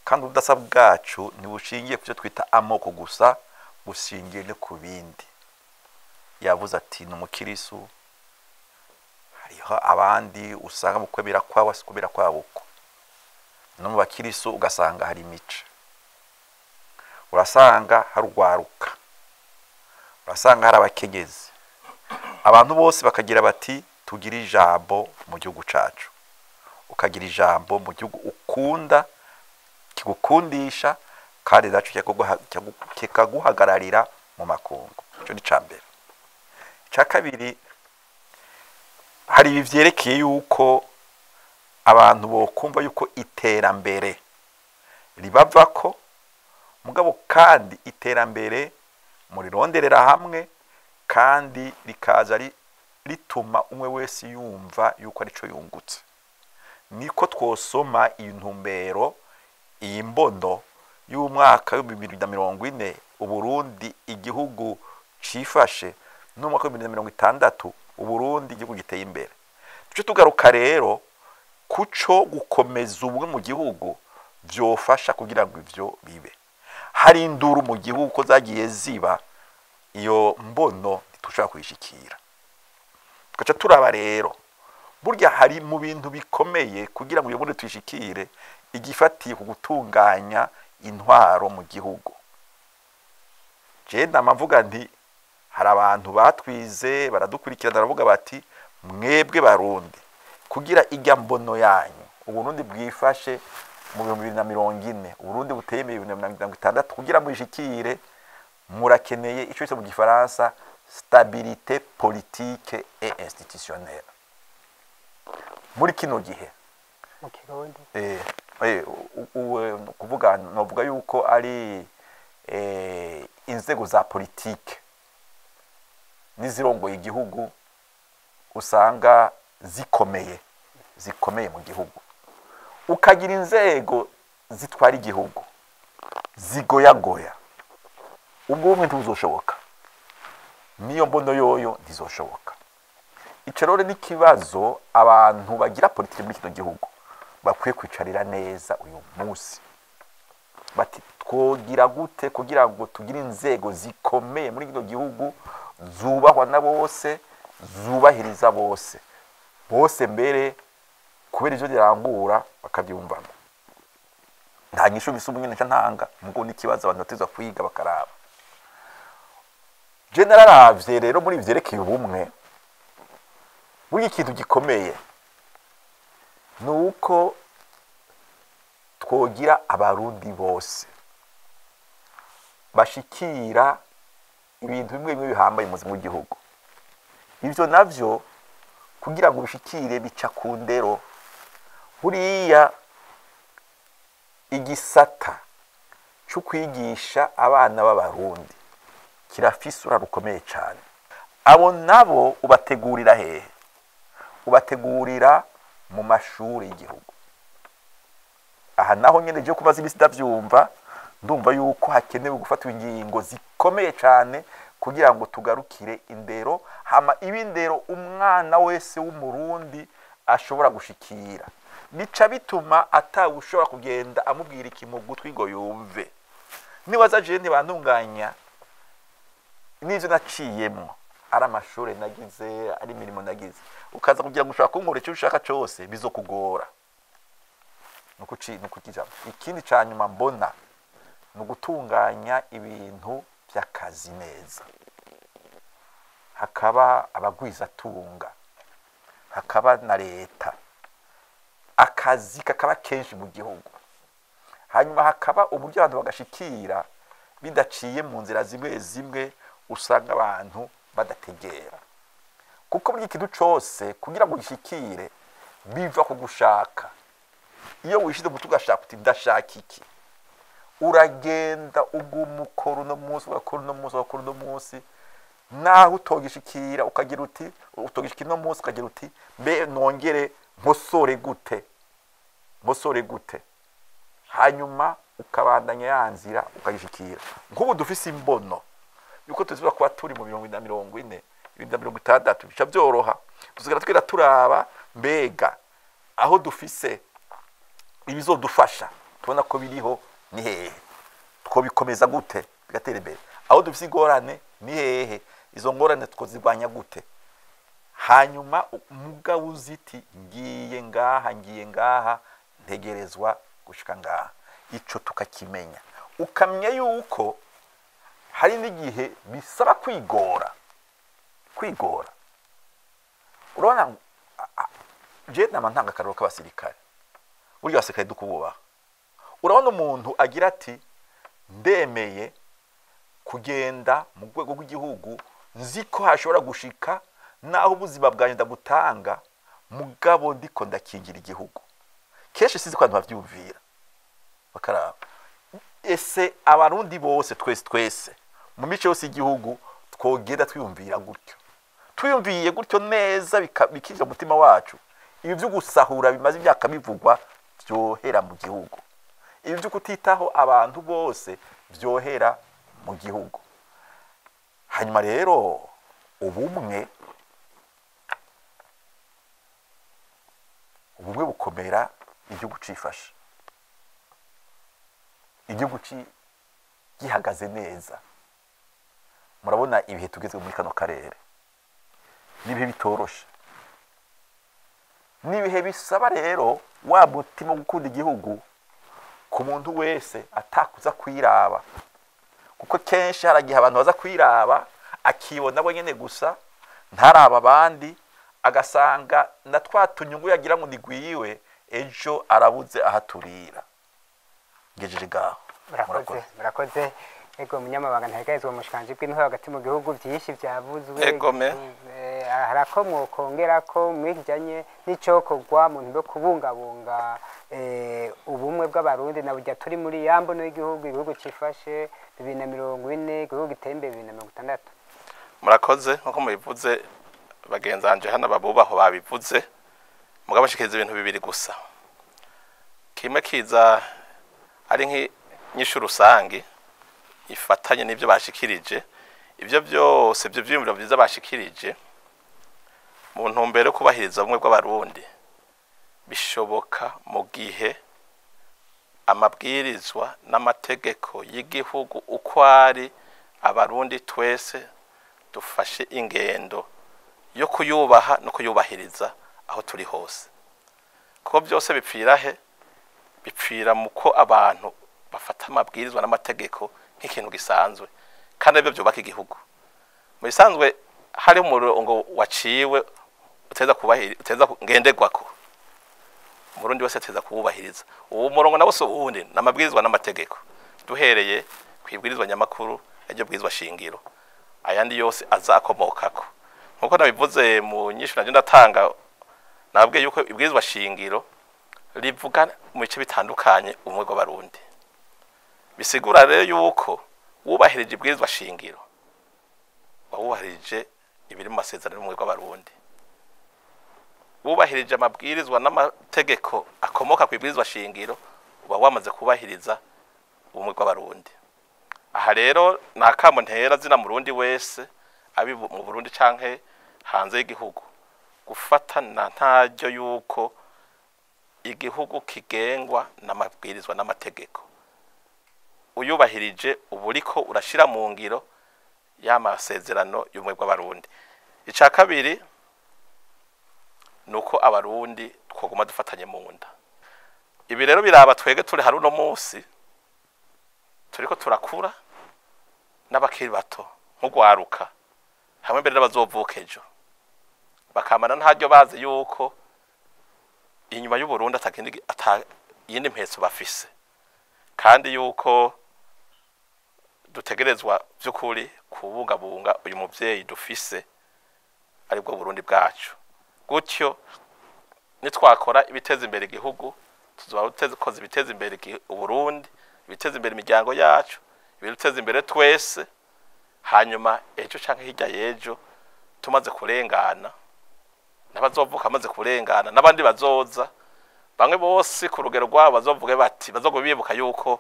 kandi ubudasa bwacu ntibushingiye ku cyo twita amoko gusa, bushingiye no ku bindi. Yavuze ati n'umukirisu, hariho abandi usanga mu kwemera kwawe sikubera kwabuko, no mu bakirisu ugasanga hari imico, urasanga hari urwaruka, urasanga hari abakenyezi, abantu bose bakagira bati tugira ijambo mu gihugu cacu, ukagira ijambo mu gihugu ukunda kigukundisha kandi naco kikaguhagararira mu makungu. Ico ni cambere. Ca kabiri, hari bivyerekeye yuko abantu bokumva yuko iterambere ribavako, mugabo kandi iterambere murironderera hamwe kandi rikaza rituma umwe wese yumva yuko arico yungutse. Niko twosoma intumbero iyi mbono y'umwaka wa 2040 Uburundi igihugu cifashe, n'umwaka wa 2060 Uburundi igihugu giteye imbere. Tuce tugaruka rero kuco gukomeza ubumwe mu gihugu vyofasha kugira ngo ivyo bibe. Hari induru mu gihugu ko zagiye ziba, iyo mbono ntitushaka kuyishikira. Tugaca turaba rero burya hari mu bintu bikomeye kugira ngo iyo mbono tuyishikire, igifatiye ku gutunganya intwaro mu gihugu. Je ndamavuga nti hari abantu batwize baradukurikirana baravuga bati mwebwe barundi kugira ijya mbono yanyu Uburundi bwifashe mu 2040 Uburundi buteye mu 2060 kugira muyishikire, murakeneye ico cyo mu gifaransa stabilité politique et institutionnelle. Muri kino gihe kuvuga novuga yuko ari inzego za politike nizirongoye igihugu usanga zikomeye mu gihugu, ukagira inzego zitwara igihugu zigoyagoya, ubwo bumwe ntibuzoshoboka, niyo mbono yoyo ntizoshoboka. Ico rero ni kibazo abantu bagira politike muri kino gihugu bakwiye kwicarira neza uyu munsi, bati twogira gute kugira ngo tugire inzego zikomeye muri kino gihugu, zubahwa na bose, zubahiriza bose mbere kubera ivyo dirangura bakabyumvamo. Nta nyisho bisubunye ntanga mugo n'ikibazo abantu batezwa kwiga bakaraba. Generaravye rero muri ivyerekeye ubumwe, buri ikintu gikomeye nuko twogira abarundi bose bashikira ibintu bimwe bimwe bihambaye mu gihugu. Ivyo navyo kugira ngo bishikire bica ku ndero, buriya igisata cyo kwigisha abana b'abarundi kirafise uruhare rukomeye cyane. Abo nabo ubategurira hehe? Ubategurira mu mashuri y'igihugu. Aha naho nyene je kubaza ibisi ndavyumva, ndumva yuko hakenewe gufatwa ingingo zikomeye cyane kugira ngo tugarukire indero, hama ibindero umwana wese w'umurundi ashobora gushikira. Bica bituma atawushobora kugenda amubwira ikintu gutwi ngo yumve. Nibaza je ntibantunganya n'ivyo naciyemwo, ari amashuri nagize, ari imirimo nagize, ukaza kugira ngo ushaka kunkora icyo ushaka cyose bizokugora. Nukukijambo ikindi cyanyuma mbona no gutunganya ibintu by'akazi neza, hakaba abagwiza tunga, hakaba na leta, akazi kakaba kenshi mu gihugu, hanyuma hakaba uburyo abantu bagashikira bidaciye mu nzira zimwe zimwe usanga abantu badategera, kuko buri kintu cyose kugira ngo gishikire biva ku gushaka. Iyo wishize mu tugashaka uti ndashaka iki, uragenda ugumukora no munsi wakora no munsi wakora no munsi, naho utogishikira ukagira uti utogishikira no munsi ukagira uti mbe nongere nkosore gute, hanyuma ukabandanya yanzira ukagishikira. Nk'ubu dufise imbono yuko tuziba kuba turi mu 2040 2060 bica byoroha, tuzigara twira turaba mbega aho dufise ibizodufasha tubona ko biriho ni hehe, twobikomeza gute bigatera imbere, aho dufise ingorane ni hehe, izo ngorane tkozirwanya gute, hanyuma mugabo uziti ngiye ngaha ntegerezwa gushika ngaha. Ico tukakimenya, ukamenya yuko hari n'igihe bisaba kwigora. Urabona je namantanga karoro k'abasirikare, buryo abasirikare dukububaha. Urabona umuntu agira ati ndemeye kugenda mu rwego rw'igihugu, nzi ko hashobora gushika naho ubuzima bwanjye ndabutanga, mugabo ndiko ndakingira igihugu. Kenshi sizi ko abantu bavyumvira bakaraba. Ese abarundi bose twese mu mico yose igihugu twogenda twiyumvira gutyo, twiyumviye gutyo neza bikije umutima wacu, ibi byo gusahura bimaze imyaka bivugwa byohera mu gihugu, ibi byo kutitaho abantu bose byohera mu gihugu. Hanyuma rero ubumwe bukomera igihugu cifashe, igihugu gihagaze neza. Murabona ibihe tugeze muri kano karere nibihe bitoroshe, nibihe bisaba rero wa mutima gukunda igihugu ku muntu wese atakuza kwiraba, kuko kenshi haragiye abantu baza kwiraba akibona bo nyene gusa ntaraba abandi, agasanga na twatunyungu yagira ngo nigwiwe ejo arabuze ahaturira. Ngejeje gaho. Murakoze. Ego munyamabanga ntagazwe mushikanje bw'intho hagati mu gihugu byinshi byavuzwe. Ego me. Harako kongera ko mwigijanye n'icokogwa mu ndo kubungabunga ubumwe bw'abarundi na burya turi muri yambo no igihugu cifashe 2040 igihugu gitembe 2060. Murakoze nko mubivuze bagenzanje hana babubaho babivuze, mugabo shikiriza ibintu bibiri gusa. Kimwe kiza ari nk'inyishu rusangi ifatanye n'ibyo bashikirije, ibyo byose byo byumviro byiza bashikirije mu ntumbero kubahiriza ubumwe bw'abarundi bishoboka mu gihe amabwirizwa n'amategeko y'igihugu uko ari abarundi twese dufashe ingendo yo kuyubaha no kuyubahiriza aho turi hose. Kuko byose bipfira he? Bipfira muko abantu bafata amabwirizwa n'amategeko nk'ikintu gisanzwe kandi ibyo byubaka igihugu. Mu bisanzwe hari umurongo waciwe uteza ngenderwako, umurundi wese ateza kuwubahiriza. Uwo murongo nawo so wundi n'amabwirizwa n'amategeko, duhereye kwibwirizwa nyamakuru y'iryo bwirizwa shingiro, ayandi yose azakomokako. Nkuko nabivuze mu nyishu naje ndatanga, nabwiye yuko ibwirizwa shingiro rivuga mu bice bitandukanye ubumwe bw'abarundi. Bisigura rero yuko wubahirije ibwirizwa shingiro wubahirije ibiri mu masezerano y'ubumwe bw'abarundi, wubahirije amabwirizwa n'amategeko akomoka ku ibwirizwa shingiro uba wamaze kubahiriza ubumwe bw'abarundi. Aha rero nakamo ntera zina murundi wese abi mu Burundi canke hanze y'igihugu gufata na ntaryo yuko igihugu kigengwa n'amabwirizwa n'amategeko, uyubahirije uburiko urashira mu ngiro y'amasezerano y'ubumwe bw'abarundi. Ica kabiri nuko abarundi twoguma dufatanye mu nda. Ibi rero biraba twege turi haruno munsi turiko turakura n'abakiri bato nk'ugwaruka hamwe mbere n'abazovuka ejo bakamana ntaryo bazi yuko inyuma y'u Burundi yindi mpetso bafise, kandi yuko dutegerezwa by'ukuri kubungabunga uyu muvyeyi dufise aribwo Burundi bwacu. Gutyo nitwakora ibiteza imbere igihugu tuzoba dukoze ibiteza imbere Burundi, ibiteza imbere imiryango yacu, ibiteza imbere twese, hanyuma ejo canke hirya yejo tumaze kurengana n'abazovuka amaze kurengana n'abandi bazoza bamwe bose ku rugero rwabo bazovuge bati bibuka yuko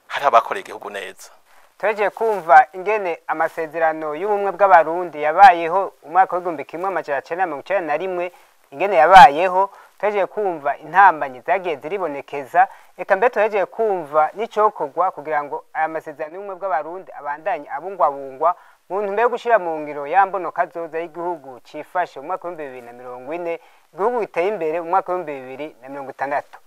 hari abakoreye igihugu neza. Tureje kumva ingene amasezerano y'ubumwe bw'abarundi yabayeho umwaka w'igihumbi kimwe amajana cenda mirongo icenda na rimwe, ingene yabayeho. Tureje kumva intambanyi zagiye ziribonekeza, eka mbere tureje kumva n'icokorwa kugira ngo aya masezerano y'ubumwe bw'abarundi abandanye abungwabungwa mu ntumbero yo gushira mu ngiro yambono kazoza y'igihugu cifashe mu mwaka w'ibihumbi bibiri na mirongo ine, igihugu giteye imbere mu mwaka w'ibihumbi bibiri na mirongo itandatu.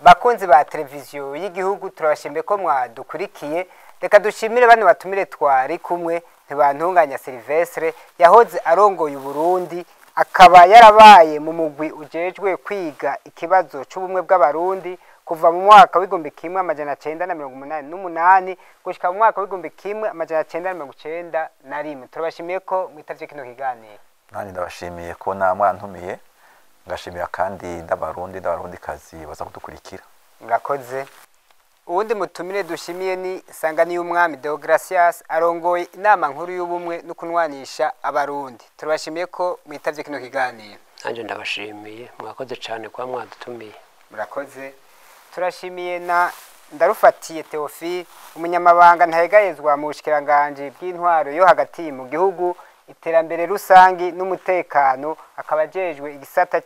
Bakunzi ba televiziyo y'igihugu turabashimiye ko mwadukurikiye. Reka dushimire bano batumire twari kumwe, Ntibantunganya Silvestre yahoze arongoye Burundi, akaba yarabaye mu mugwi ujejwe kwiga ikibazo c'ubumwe bw'abarundi kuva mu mwaka w'igihumbi kimwe amajana cenda na mirongo umunani n'umunani gushika mu mwaka w'igihumbi kimwe amajana cenda na mirongo icenda na rimwe. Turabashimiye ko mwitavye kino kiganiro. Nani ndabashimiye ko namwantumiye, ngashimira kandi n'abarundikazi baza kudukurikira. Murakoze. Uwundi mutumire dushimiye ni Sangani y'Umwami Deogracias arongoye inama nkuru y'ubumwe no kunwanisha abarundi. Turabashimiye ko mwitavye kino kiganiro. Nanje ndabashimiye, mwakoze cyane kwa mwadutumiye. Murakoze. Turashimiye na Ndarufatiye Theophile, umunyamabanga ntahegayezwa mu bushikiranganje bw'intwaro yo hagati mu gihugu, iterambere rusangi n'umutekano, akabajejwe igisata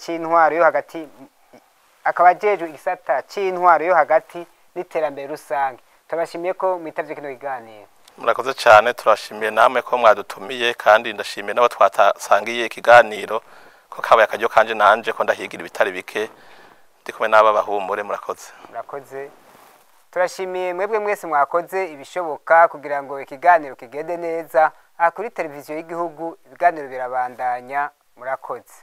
c'intwaro yo hagati n'iterambere rusange. Turashimiye ko mwitavye kino kiganiro. Murakoze cyane, turashimiye namwe ko mwadutumiye, kandi ndashimiye n'abo twatasangiye ikiganiro ko kabaye akaryo kanje nanje ko ndahigira ibitari bike ndi kumwe n'aba bahumure. Murakoze. Murakoze. Turashimiye mwebwe mwese mwakoze ibishoboka kugira ngo ikiganiro kigende neza. Aha kuri televiziyo y'igihugu ibiganiro birabandanya. Murakoze.